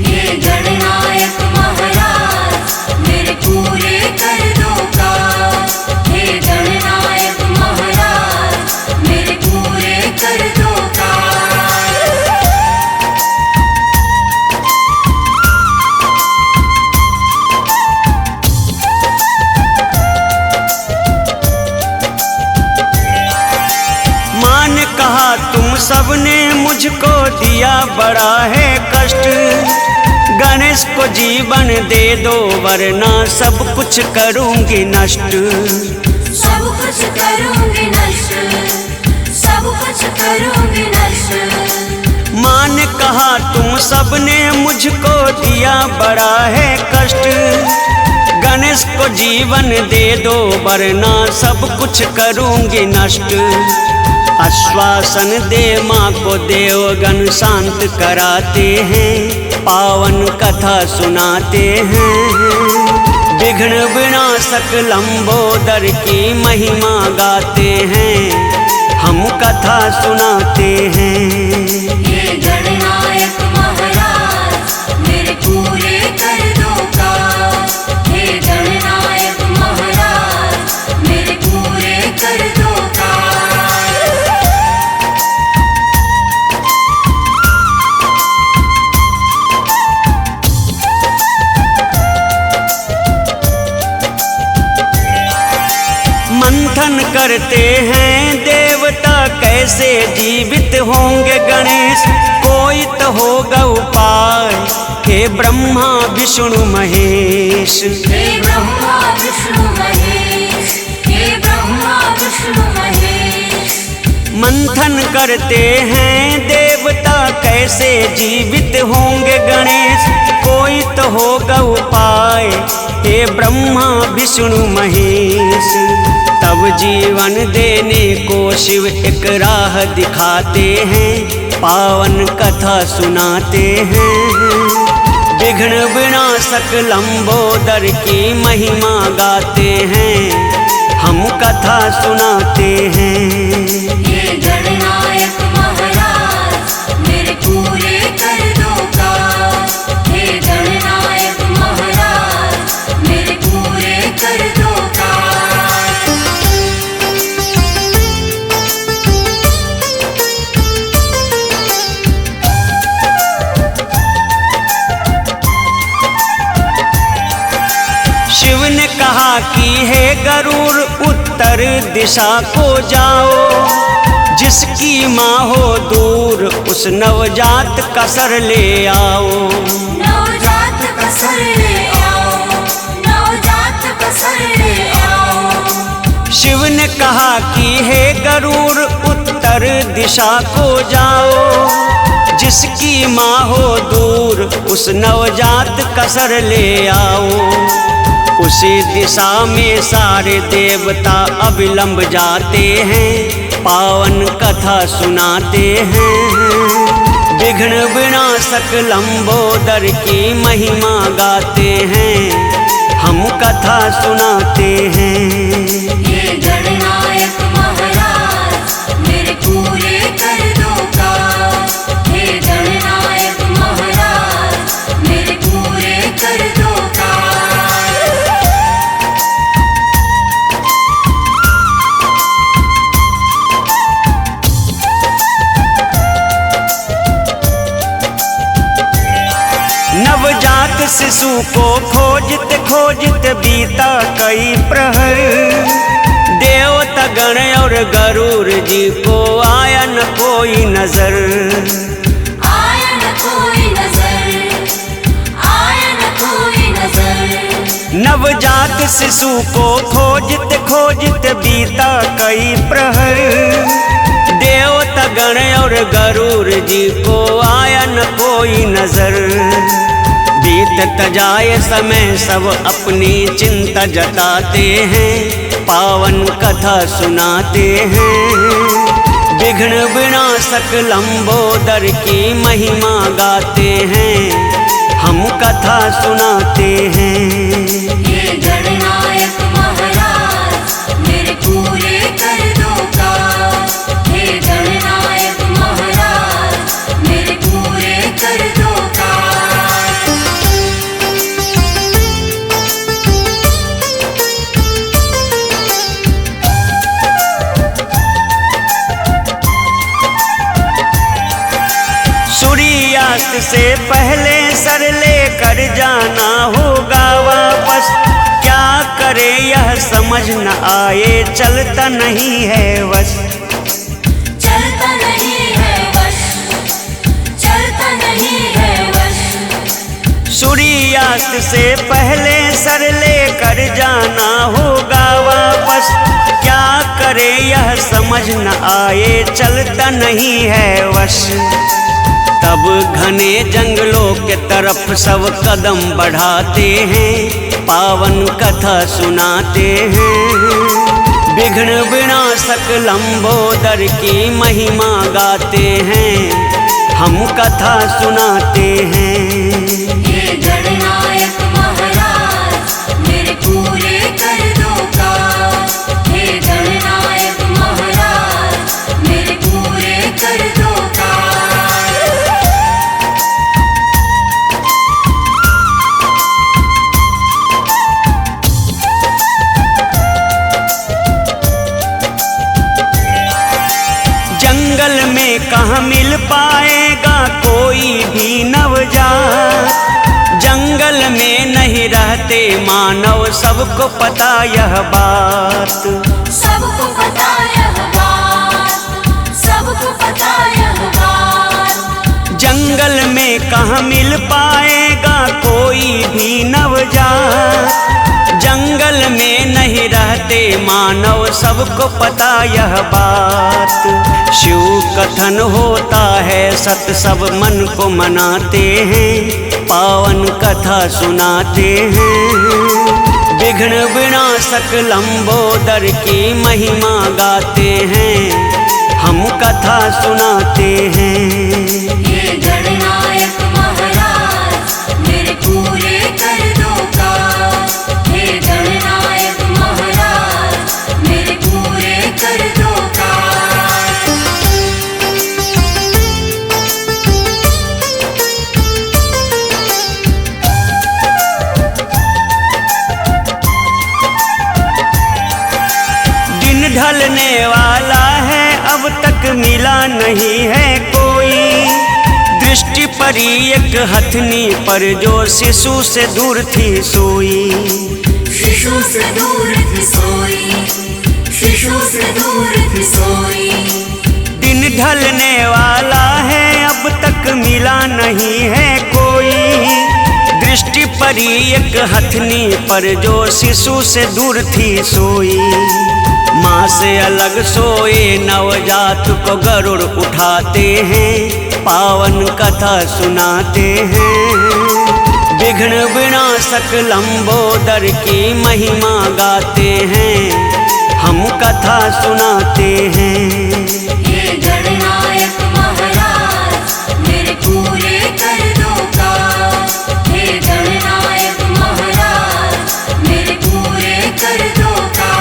हे गणनायक महाराज मेरे पूरे कर दो काज। हे गणनायक महाराज मेरे पूरे कर दो काज। माँ ने कहा तुम सबने मुझको दिया बड़ा है कष्ट, गणेश को जीवन दे दो वरना सब कुछ करूँगी नष्ट। सब कुछ करूँगी नष्ट, सब कुछ करूँगी नष्ट। माँ ने कहा तुम सबने मुझको दिया बड़ा है कष्ट, गणेश को जीवन दे दो वरना सब कुछ करूँगी नष्ट। आश्वासन दे माँ को देवगण शांत कराते हैं, पावन कथा सुनाते हैं। विघ्न विनाशक लंबोदर की महिमा गाते हैं, हम कथा सुनाते हैं। हे गणनायक महाराज मेरे पूरे कर दो काज। हे गणनायक महाराज मेरे पूरे कर दो काज। मंथन करते हैं देवता कैसे जीवित होंगे गणेश, कोई तो होगा उपाय हे ब्रह्मा विष्णु महेश। हे ब्रह्मा विष्णु महेश, हे ब्रह्मा विष्णु महेश। मंथन करते हैं देवता कैसे जीवित होंगे गणेश, कोई तो होगा उपाय हे ब्रह्मा विष्णु महेश। तब जीवन देने को शिव एक राह दिखाते हैं, पावन कथा सुनाते हैं। विघ्न विनाशक लंबोदर की महिमा गाते हैं, हम कथा सुनाते हैं। हे गणनायक महाराज मेरे पूरे कर दो काज। हे गणनायक महाराज मेरे पूरे कर दो काज। शिव ने कहा कि हे गरुड़ उत्तर दिशा को जाओ, जिसकी माँ हो दूर उस नवजात का सर ले आओ। नवजात का सर ले आओ, नवजात का सर ले आओ। शिव ने कहा कि हे गरुड़ उत्तर दिशा को जाओ, जिसकी माँ हो दूर उस नवजात का सर ले आओ। उसी दिशा में सारे देवता अविलंब जाते हैं, पावन कथा सुनाते हैं। विघ्न विनाशक लंबोदर की महिमा गाते हैं, हम कथा सुनाते हैं। हे गणनायक महाराज मेरे कर दो काज। नवजात शिशु को खोजते खोजते बीता कई प्रहर, देवता गण और गरुड़ जी को आया न कोई नजर। आया न कोई नजर, आया न कोई नजर। नवजात शिशु को खोजते खोजते बीता कई प्रहर, देवता गण और गरुड़ जी को आया न कोई नजर। बीतत जाए समय सब अपनी चिंता जताते हैं, पावन कथा सुनाते हैं। विघ्न विनाशक लंबोदर की महिमा गाते हैं, हम कथा सुनाते हैं। हे गणनायक महाराज मेरे पूरे कर दो काज। हे गणनायक महाराज मेरे पूरे कर दो काज। सूर्यास्त से पहले सर लेकर जाना होगा वापस, क्या करे यह समझ न आए, चलता नहीं है बस। चलता नहीं है वश, चलता नहीं है वश। सूर्यास्त से पहले सर लेकर जाना होगा वापस, क्या करे यह समझ न आए, चलता नहीं है वश। तब घने जंगलों के तरफ सब कदम बढ़ाते हैं, पावन कथा सुनाते हैं। विघ्न विनाशक लंबोदर की महिमा गाते हैं, हम कथा सुनाते हैं। हे गणनायक महाराज मेरे पूरे कर दो काज। हे गणनायक महाराज मेरे पूरे कर दो काज। जंगल में कहाँ मिल पाएगा कोई भी नवजात, जंगल में नहीं रहते मानव सबको पता यह बात। सबको पता यह बात, सबको पता यह बात। जंगल में कहाँ मिल पाएगा कोई भी नवजात, जंगल में नहीं रहते मानव सबको पता यह बात। शिव कथन होता है सत सब मन को मनाते हैं, पावन कथा सुनाते हैं। विघ्न विनाशक लंबोदर की महिमा गाते हैं, हम कथा सुनाते हैं। हे गणनायक महाराज मेरे पूरे कर दो काज। हे गणनायक महाराज मेरे पूरे कर दो काज। दिन ढलने वाला है अब तक मिला नहीं है कोई, दृष्टि पड़ी एक हथनी पर जो शिशु से दूर थी सोई। शिशु से दूर थी सोई, शिशु से दूर थी सोई। दिन ढलने वाला है अब तक मिला नहीं है कोई, दृष्टि पड़ी एक हथनी पर जो शिशु से दूर थी सोई। माँ से अलग सोए नवजात को गरुड़ उठाते हैं, पावन कथा सुनाते हैं। विघ्न विनाशक लंबोदर की महिमा गाते हैं, हम कथा सुनाते हैं। हे गणनायक महाराज मेरे पूरे कर दो काज। हे गणनायक महाराज मेरे पूरे कर दो काज।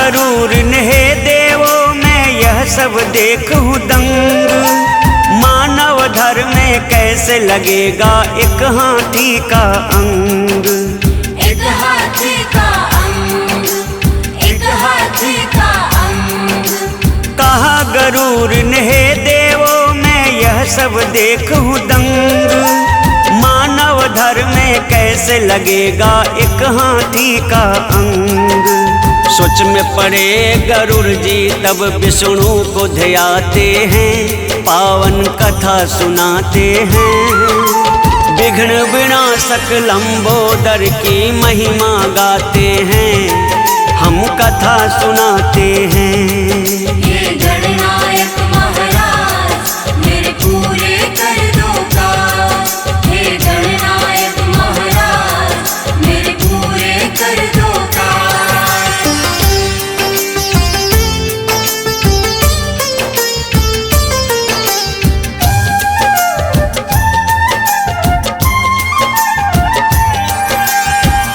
गरूर हे देवो मैं यह सब देखूं दंग। मानव धर्म में कैसे लगेगा एक हाथी का अंग। एक हाथी का अंग, एक हाथी का अंग। कहा गरूर हे देवो मैं यह सब देखूं दंग। मानव धर्म में कैसे लगेगा एक हाथी का अंग। सोच में पड़े गरुड़ जी तब विष्णु को ध्याते हैं, पावन कथा सुनाते हैं। विघ्न विनाशक लंबोदर की महिमा गाते हैं, हम कथा सुनाते हैं। हे गणनायक महाराज मेरे पूरे कर दो काज। हे गणनायक महाराज मेरे पूरे कर दो काज।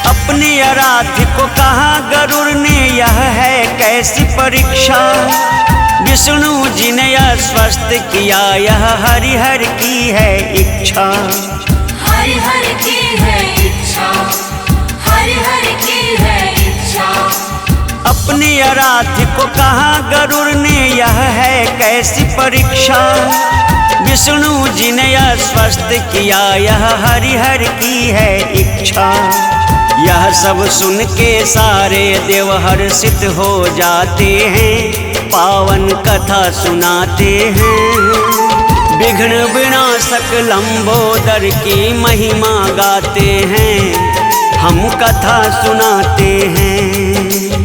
अपनी आराध्य को कहा गरुड़ ने यह है कैसी परीक्षा। विष्णु जी ने आश्वस्त किया यह हरिहर की है इच्छा। हरिहर की है इच्छा, हरिहर की है इच्छा। अपनी आराध्य को कहा गरुड़ ने यह है कैसी परीक्षा। विष्णु जी ने आश्वस्त किया यह हरिहर की है इच्छा। यह सब सुन के सारे देव हर्षित हो जाते हैं, पावन कथा सुनाते हैं। विघ्न विनाशक लंबोदर की महिमा गाते हैं, हम कथा सुनाते हैं।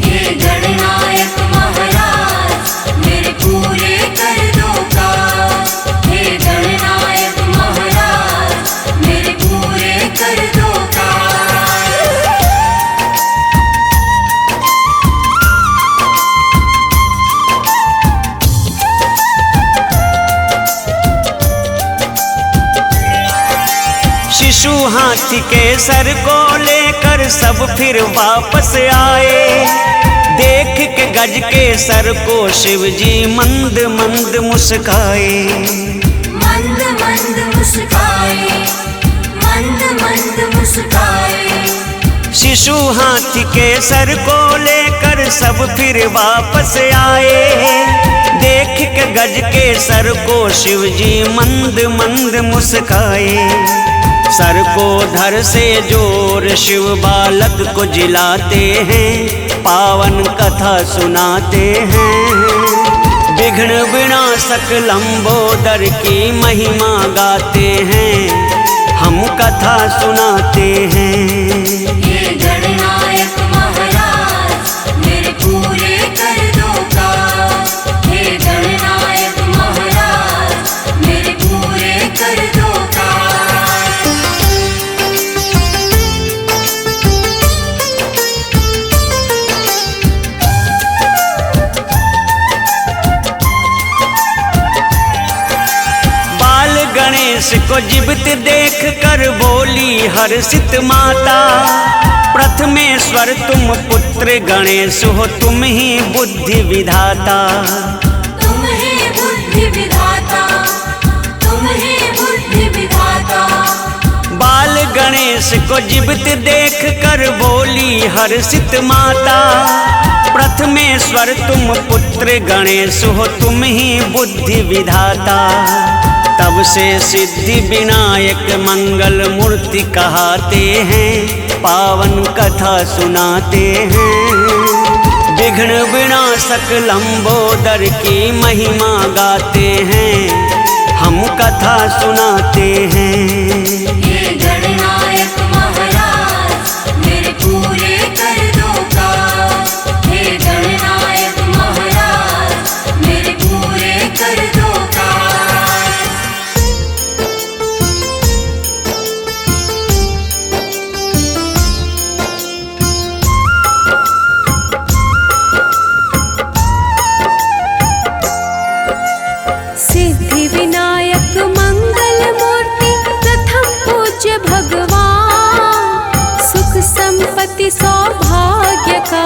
हे गणनायक महाराज मेरे पूरे कर दो काज। हे गणनायक महाराज मेरे पूरे कर दो काज। शिशु हाथी के सर को लेकर सब फिर वापस आए। देख के गज के सर को शिव जी मंद मंद मुस्काए। मंद मंद मुस्काए, मंद मंद मुस्काए। शिशु हाथी के सर को लेकर सब फिर वापस आए। देख के गज के सर को शिव जी मंद मंद मुस्काए। सर को धर से जोर शिव बालक को जिलाते हैं, पावन कथा सुनाते हैं। विघ्न विनाशक लंबोदर की महिमा गाते हैं, हम कथा सुनाते हैं। हे गणनायक महाराज मेरे पूरे कर दो काज। हे गणनायक महाराज मेरे पूरे कर दो काज। बाल गणेश को जीवित देख कर बोली हर्षित माता। प्रथमेश्वर तुम पुत्र गणेश हो, तुम ही बुद्धि विधाता। तुम ही बुद्धि विधाता, तुम ही बुद्धि विधाता। बाल गणेश को जीवित देख कर बोली हर्षित माता। प्रथमेश्वर तुम पुत्र गणेश हो, तुम ही बुद्धि विधाता। तब से सिद्धि विनायक मंगल मूर्ति कहाते हैं, पावन कथा सुनाते हैं। विघ्न विनाशक लंबोदर की महिमा गाते हैं, हम कथा सुनाते हैं। हे गणनायक महाराज मेरे पूरे कर दो काज। हे गणनायक महाराज मेरे पूरे कर दो काज। सिद्धि विनायक मंगल मूर्ति प्रथम पूज्य भगवान। सुख संपत्ति सौभाग्य का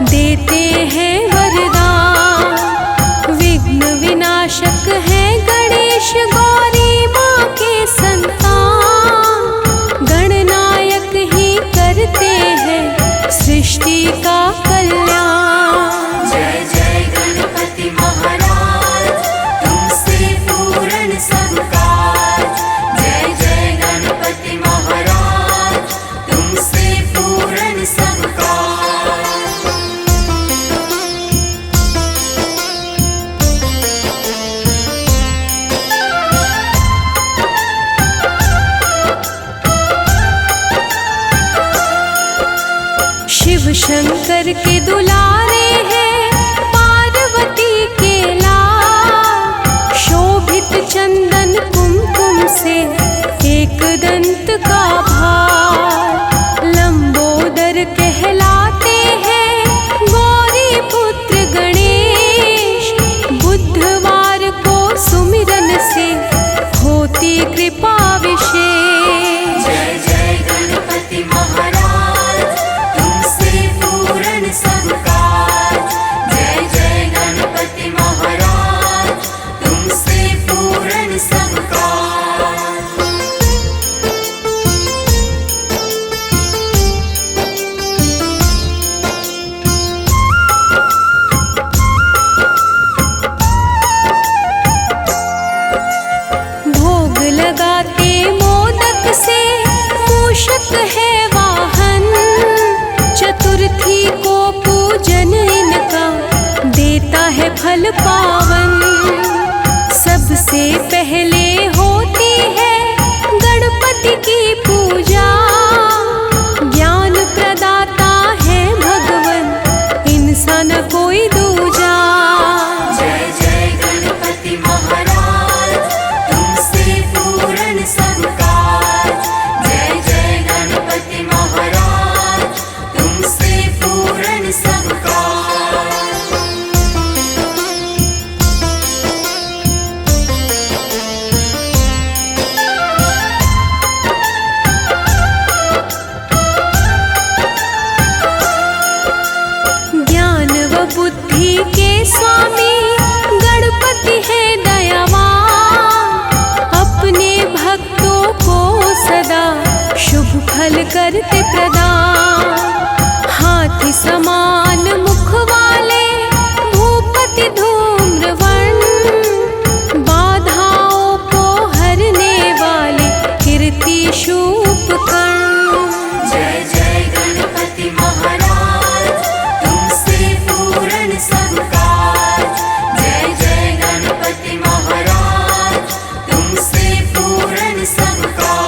देते हैं शंकर के दुलारे हैं पार्वती के लाल। शोभित चंदन कुमकुम से एक दंत का भार। लंबोदर कहलाते हैं गौरी पुत्र गणेश। बुधवार को सुमिरन से होती कृपा विशेष। जय जय गणपति महाराज, तुमसे पूर्ण सब काज। जय जय गणपति महाराज, तुमसे पूर्ण सब काज। भोग लगाते मोदक से मूषक है वाहन। चतुर्थी को पूजन इनका देता है फल पावन। सबसे पहले होती है गणपति की पूजा। ज्ञान प्रदाता है भगवन, इनसा न कोई दूजा। जय जय गणपति महाराज, तुमसे पूर्ण सब काज। जय जय गणपति महाराज, तुमसे पूर्ण सब काज। ज्ञान व बुद्धि के स्वामी गणपति है दयावान। अपने भक्तों को सदा शुभ फल करते प्रदान। हाथी समान मुख वाले भूपति धूम्रवर्ण। बाधाओं को हरने वाले कीर्ति शूपकर्ण। जय जय गणपति महाराज, तुमसे पूर्ण सब काज। जय जय गणपति महाराज, तुमसे पूर्ण सब काज।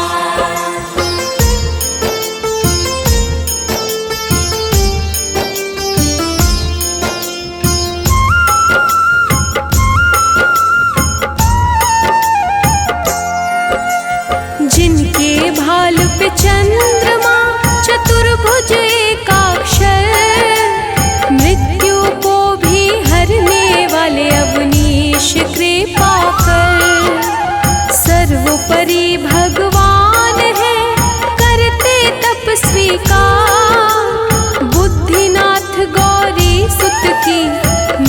जिनके भाल पे चंद्रमा चतुर्भुज एकाक्षर। मृत्यु को भी हरने वाले अवनीश कृपा कर। सर्वोपरि भगवान है करते तपस्वी का। बुद्धिनाथ गौरी सुत की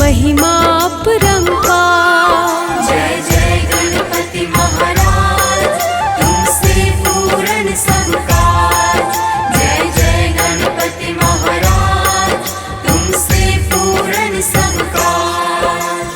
महिमा अपरंपार। जय जय गणपति महाराज, तुमसे पूर्ण सब काज। जय जय गणपति महाराज, तुमसे पूर्ण सब काज।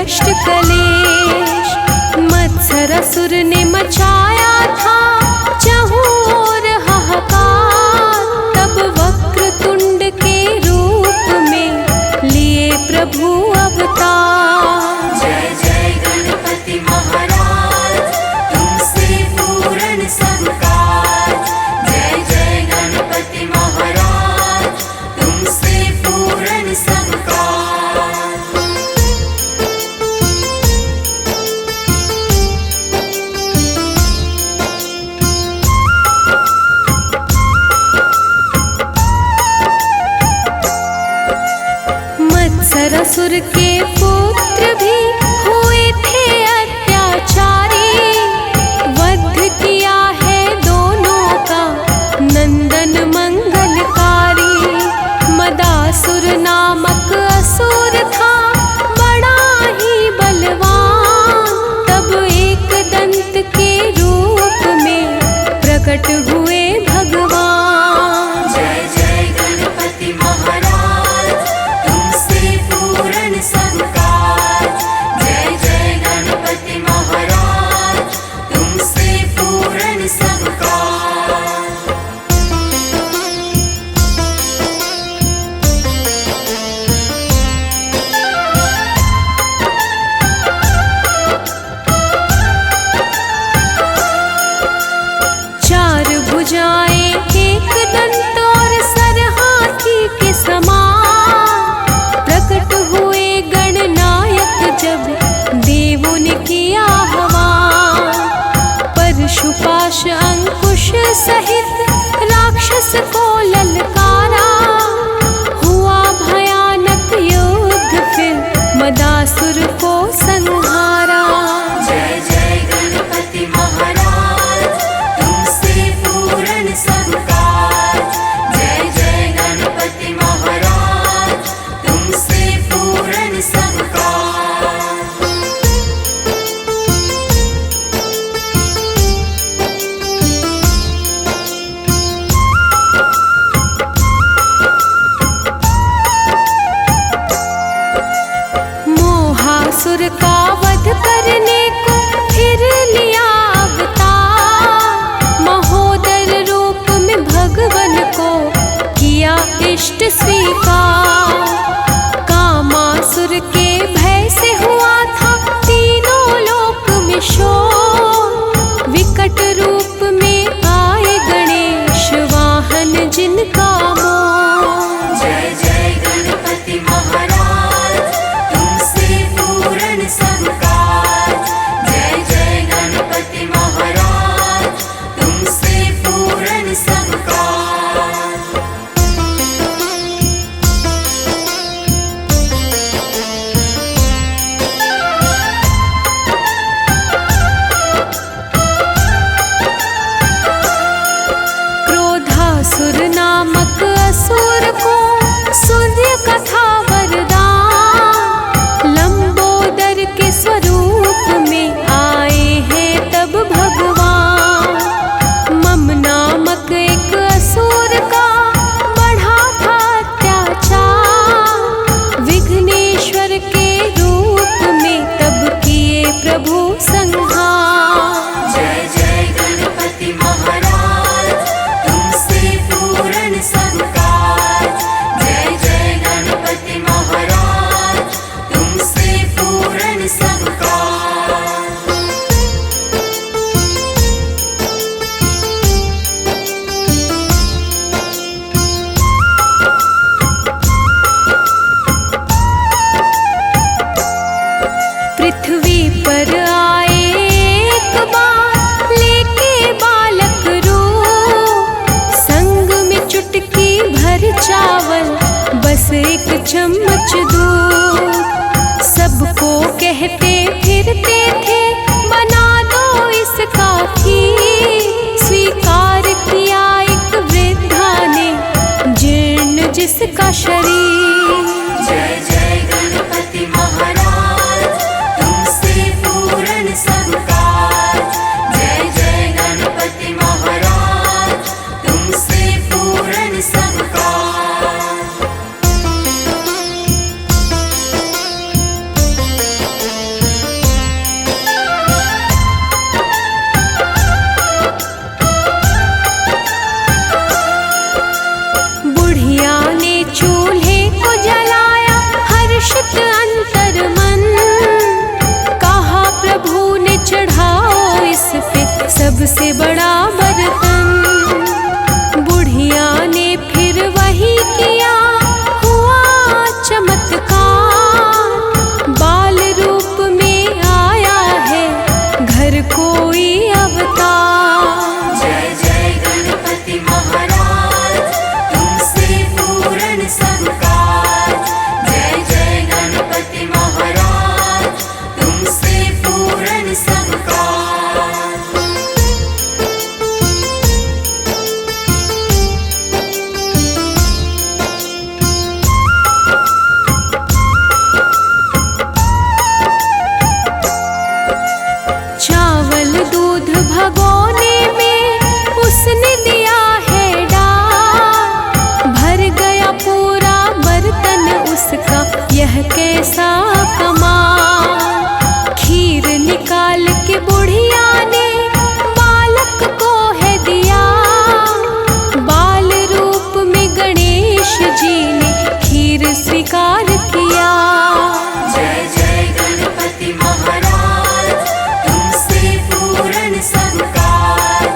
कष्ट कलेश। मत्सरासुर ने मचाया था चहुं ओर हाहाकार, तब वक्रतुंड के रूप में लिए प्रभु अवतार। जय जय गणपति महाराज, तुमसे पूर्ण सब काज। जय जय गणपति महाराज, तुमसे पूर्ण सब काज। मत्सरासुर के पुत्र भी हुए थे अत्याचारी, वध किया है दोनों का नंदन मंगलकारी। मदासुर नामक असुर था बड़ा ही बलवान, तब एक दंत के रूप में प्रकट हुए भगवान। जय जय गणपति महाराज, तुमसे पूर्ण सब काज। जय जय गणपति महाराज, तुमसे पूर्ण सब काज। चार भुजाएं एक दंत और सर हाथी के समान, प्रकट हुए गणनायक जब देवों ने किया आह्वान। परशुपाश अंकुश सहित राक्षस को ललकारा, हुआ भयानक युद्ध फिर मदासुर को संहारा। जय जय गणपति महाराज, तुमसे पूर्ण सब काज। जय जय गणपति महाराज, तुमसे पूर्ण सब काज। मोहासुर का वध करने को फिर लिया अवतार, महोदर रूप में भगवन को किया इष्ट स्वीकार। कामासुर के भय से हुआ था तीनों लोक में शोर, विकट रूप में आए गणेश वाहन जिनका मोर। जय जय गणपति महाराज, तुमसे पूर्ण सब काज। जय जय गणपति महाराज, तुमसे पूर्ण सब काज। क्रोधासुर नामक असुर को सूर्य का था वरदान, लंबोदर के स्वरूप में आए हैं तब भगवान। मम नामक एक असुर का बढ़ा था अत्याचार, विघ्नेश्वर के रूप में तब किए प्रभु संहार। जय जय गणपति महाराज, तुमसे पूर्ण सब काज। जय जय गणपति महाराज, तुमसे पूर्ण सब काज। पृथ्वी पर आए एक बार लेके बालक रूप, संग में चुटकी भर चावल बस एक चम्मच दूध। सबको कहते फिरते थे बना दो इसका खीर, स्वीकार किया एक वृद्धा ने जीर्ण जिसका शरीर। जय जय गणपति महाराज, तुमसे पूर्ण सब काज। जय जय गणपति महाराज, तुमसे पूर्ण सब काज। यह कैसा कमाल। खीर निकाल के बुढ़िया ने बालक को है दिया। बाल रूप में गणेश जी ने खीर स्वीकार किया। जय जय गणपति महाराज, तुमसे पूर्ण सब काज।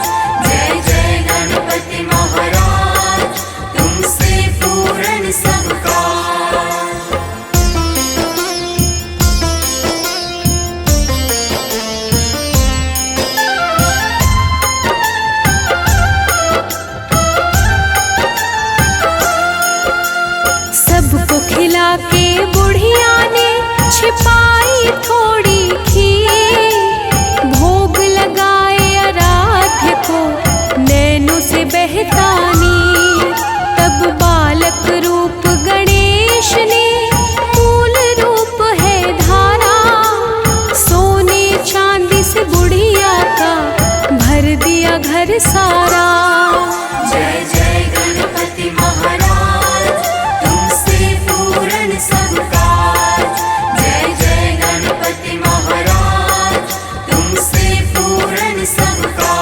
जय जय गणपति महाराज, तुमसे पूर्ण सब काज। सबको खिला के बुढ़िया ने छिपाई थोड़ी खीर। भोग लगाए आराध्य को नैनों से बहता नीर। तब बालक रूप गणेश ने मूल रूप है धारा। सोने चांदी से बुढ़िया का भर दिया घर सारा। जय जय गणपति महाराज, तुमसे पूर्ण सब काज। जय जय गणपति महाराज, तुमसे पूर्ण सब काज।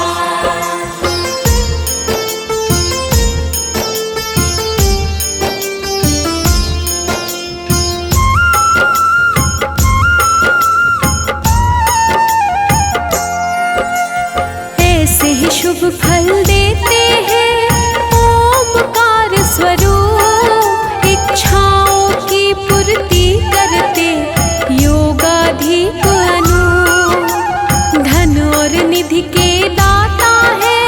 ऐसे ही शुभ फल देते हैं ओमकार स्वरूप। इच्छाओं की पूर्ति करते योगाधीप अनूप। धन और निधि के दाता है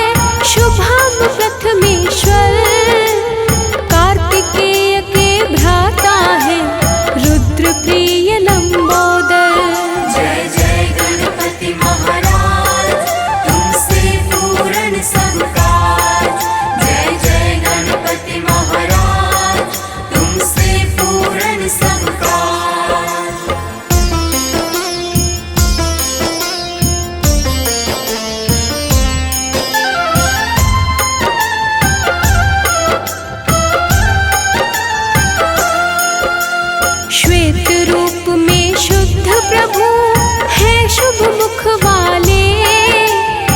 शुभम प्रथमेश्वर। कार्तिकेय के भ्राता है रुद्र प्रिय लंबोदर। जय जय गणपति महाराज, तुमसे पूर्ण सब काज। जय जय गणपति महाराज, तुमसे पूर्ण सब काज। श्वेत रूप में शुद्ध प्रभु है शुभ मुख वाले।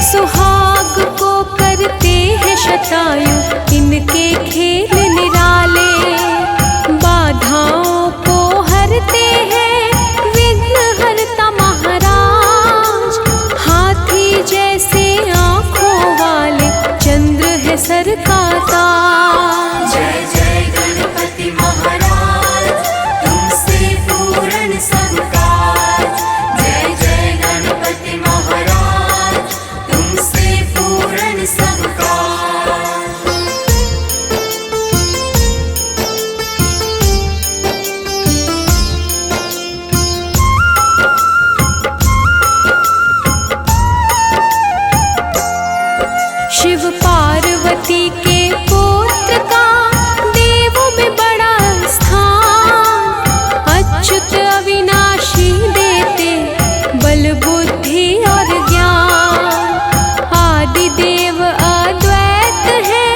सुहाग को करते हैं शतायु इनके खेल निराले। बाधाओं को हरते हैं विघ्न हरता महाराज। हाथी जैसे आँखों वाले चंद्र है सर का ताज। जय जय गणपति महाराज, तुमसे पूर्ण सब काज। जय जय गणपति महाराज, तुमसे पूर्ण सब काज। शिव पार्वती के पुत्र का देवों में बड़ा स्थान। अच्युत अविनाशी देते बल बुद्धि और ज्ञान। आदि देव अद्वैत है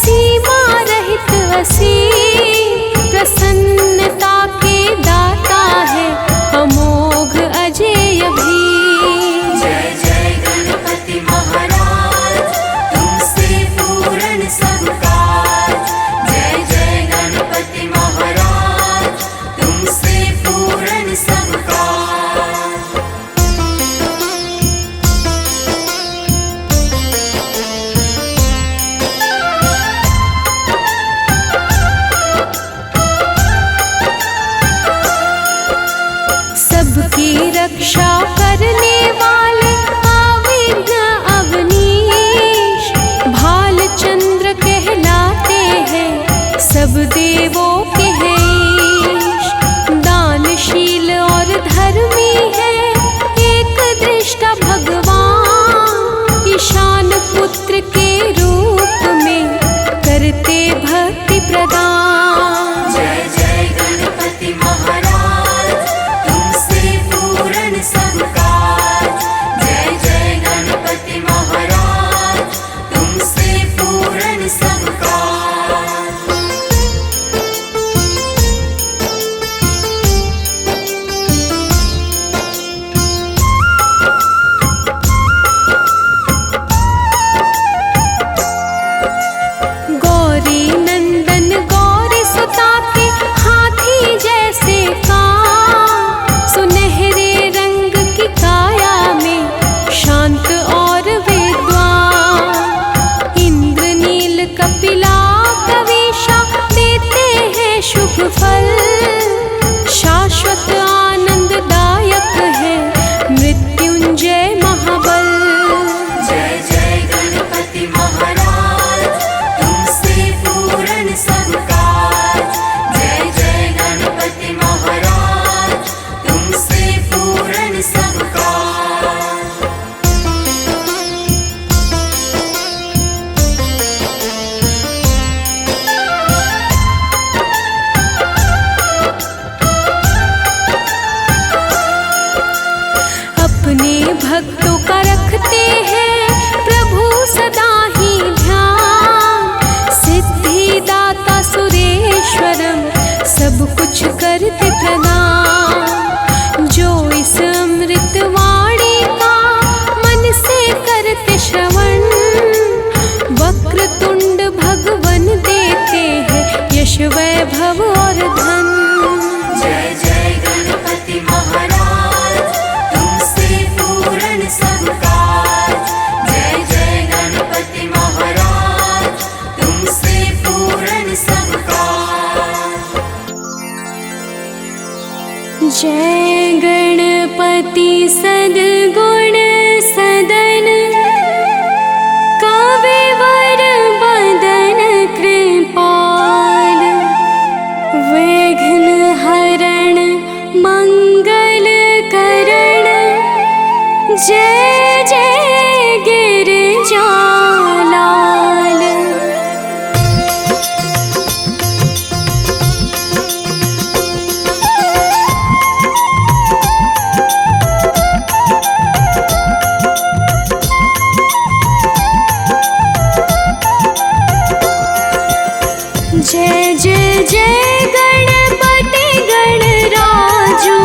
सीमा रहित असीम। प्रसन्नता के दाता है अमोघ अजेय भी। जय जय गणपति महाराज, तुमसे पूर्ण सब काज। जय जय गणपति महाराज, तुमसे पूर्ण सब काज। सबकी रक्षा करने वाले आविघ्न अवनीश। भालचंद्र कहलाते हैं सब देवों के हैं ईश। दानशील और धर्मी है एक दृष्टा भगवान। ईशान पुत्र के रूप में करते भक्ति प्रदान। जय जय गणपति महाराज, तुमसे पूर्ण सब काज। संतवाणी का मन से करते श्रवण। वक्रतुंड भगवन देते हैं यश वैभव और धन। जय जय गणपति महाराज, तुमसे पूर्ण सब काज। जय जय गणपति महाराज, तुमसे पूर्ण सब काज। जय गणपति सद्गुण सदन, कविवर बदन कृपाल। विघ्न हरण मंगल करण, जय जय गिरिजालाल। जय जय जय गणपति गणराजू,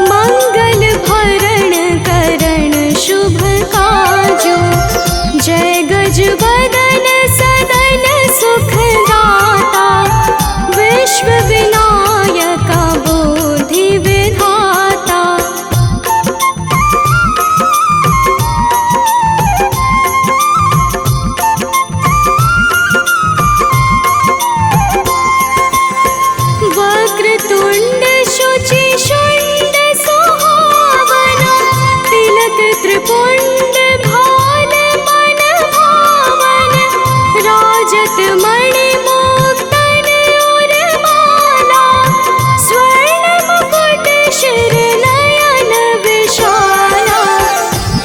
मंगल भरण करण शुभ काजू। जय गजबदन सदन सुखदाता, विश्व विनायका बुद्धि विधाता। वक्रतुंड शुचि शुंड सुहावना, तिलक त्रिपुंड भाल मन भावन। राजत मणि मुक्तन उर्माला, स्वर्ण मुकुट शिर नयन विशाला।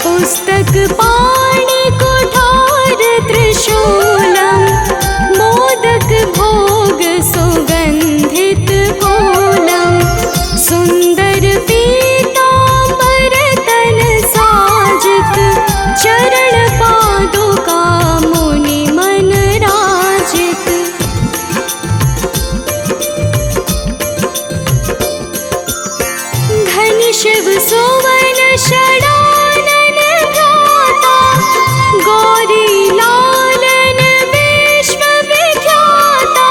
पुस्तक पाणि कुठार त्रिशूलम, मोदक भोग सुगंधित फूलम। सुंदर पीतांबर तन साजित, चरण पादुका मुनि मन राजित। धन शिव सुवन षडानन भ्राता, गौरी लालन विश्व विख्याता।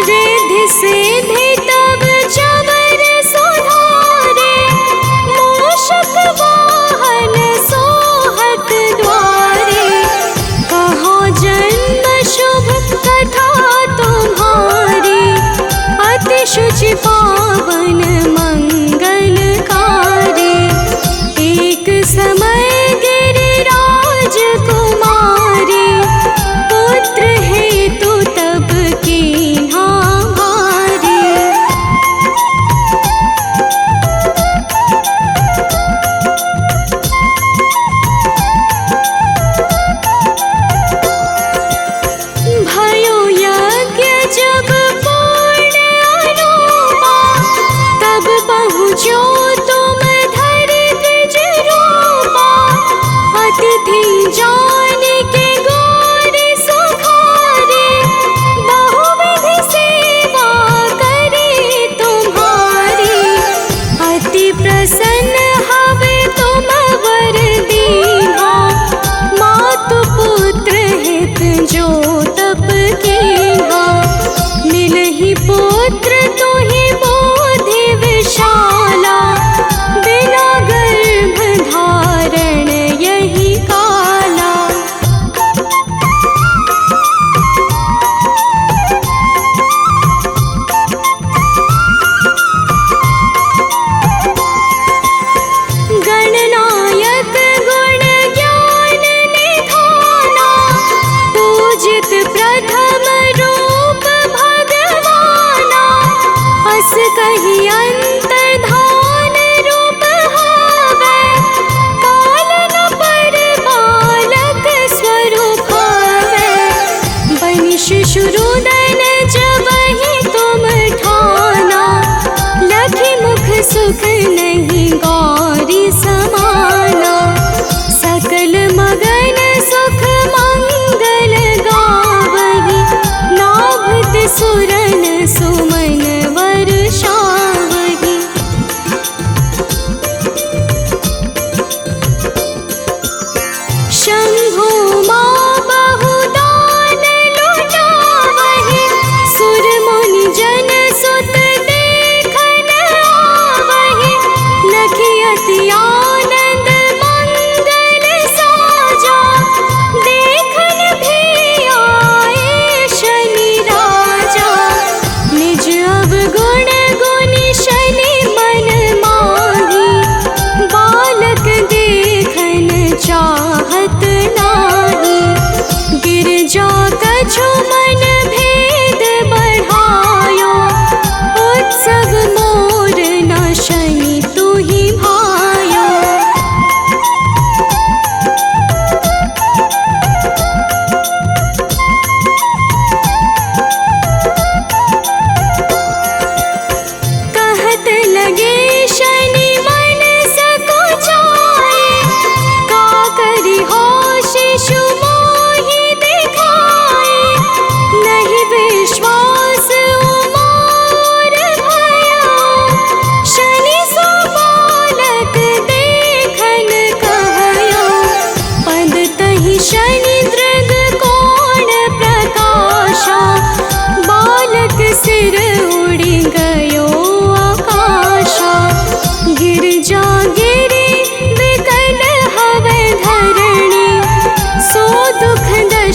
रिद्धि सिद्धि तब चवर सुधारे, मूषक वाहन सोहत द्वारे। कहाँ जन्म शुभ कथा तुम्हारी, अति शुचि पावन मंगलकारी।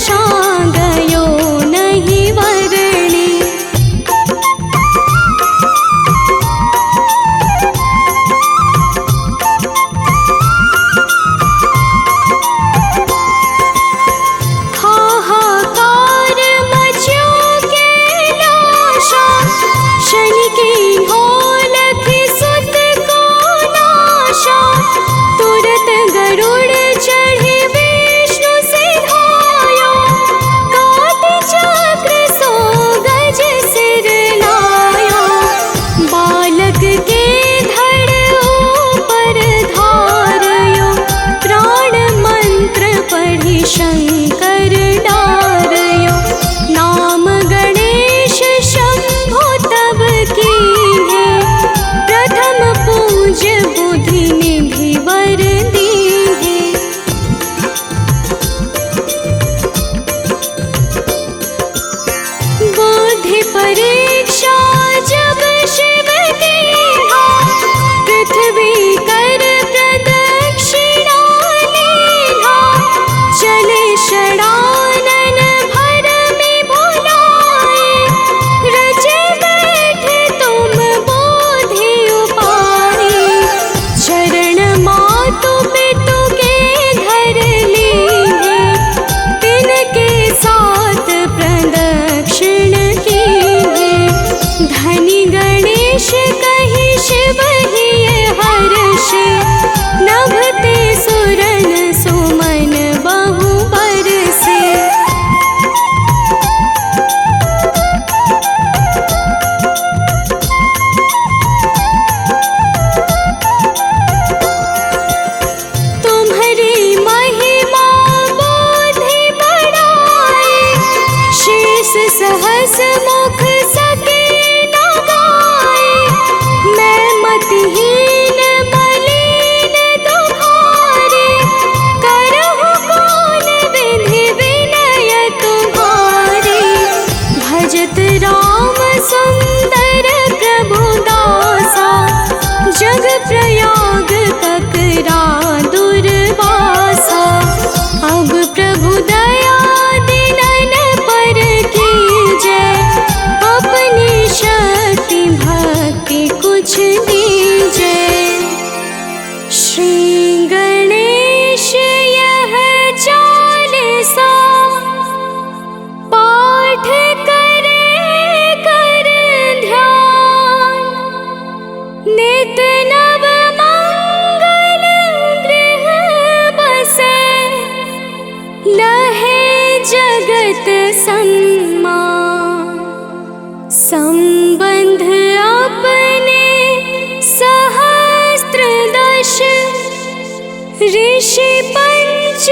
वर्षा गयो नहीं वर्णी। हाहाकार मच्यो कैलाशा, शनि की ढोलक सुत को नाशा। तुरत गरुड़ चढ़े विष्णु सिधायो, काट चक्र सो गज सिर लायो। बालक के धड़ ऊपर धारयो, प्राण मंत्र पढ़ी शंकर डारयो। नाम गणेश शंभो तब कीन्हे, प्रथम पूज्य बुद्धि निधि वर दीन्हे। बुद्धि परीक्षा जब शिव कीन्हा, पृथ्वी कर प्रदक्षिणा लीन्हा। चले षडानन भर में भुलाए, रचे बैठे तुम बोधि उपाय। चरण मातु पितु के घर लीन्हे, तिनके साथ प्रदक्षिण कीन्हे। धनी गणेश कहि शिव हिय हर्षे, नभते सुरन सुमन बहु बरसे। तुम्हारी महिमा बोधि बढ़ाए, शेष सहस मुख सके न गाए। मैं मतिहीन मलिन दुखारे, करहु कौन विधि विनय तुम्हारे। भजत राम सुंदर प्रभु दासा, जग प्रयाग ककरा दुर्वासा। अब प्रभु दया दिनन पर कीजै, अपनी शक्ति भक्ति कुछ दीजै। श्री गणेश यह चालीसा, पाठ करे कर ध्यान। नित नव मंगल गृह बसे, लहे जगत सम्मान। संबंध अपने सहस्त्र दश, ऋषि पंच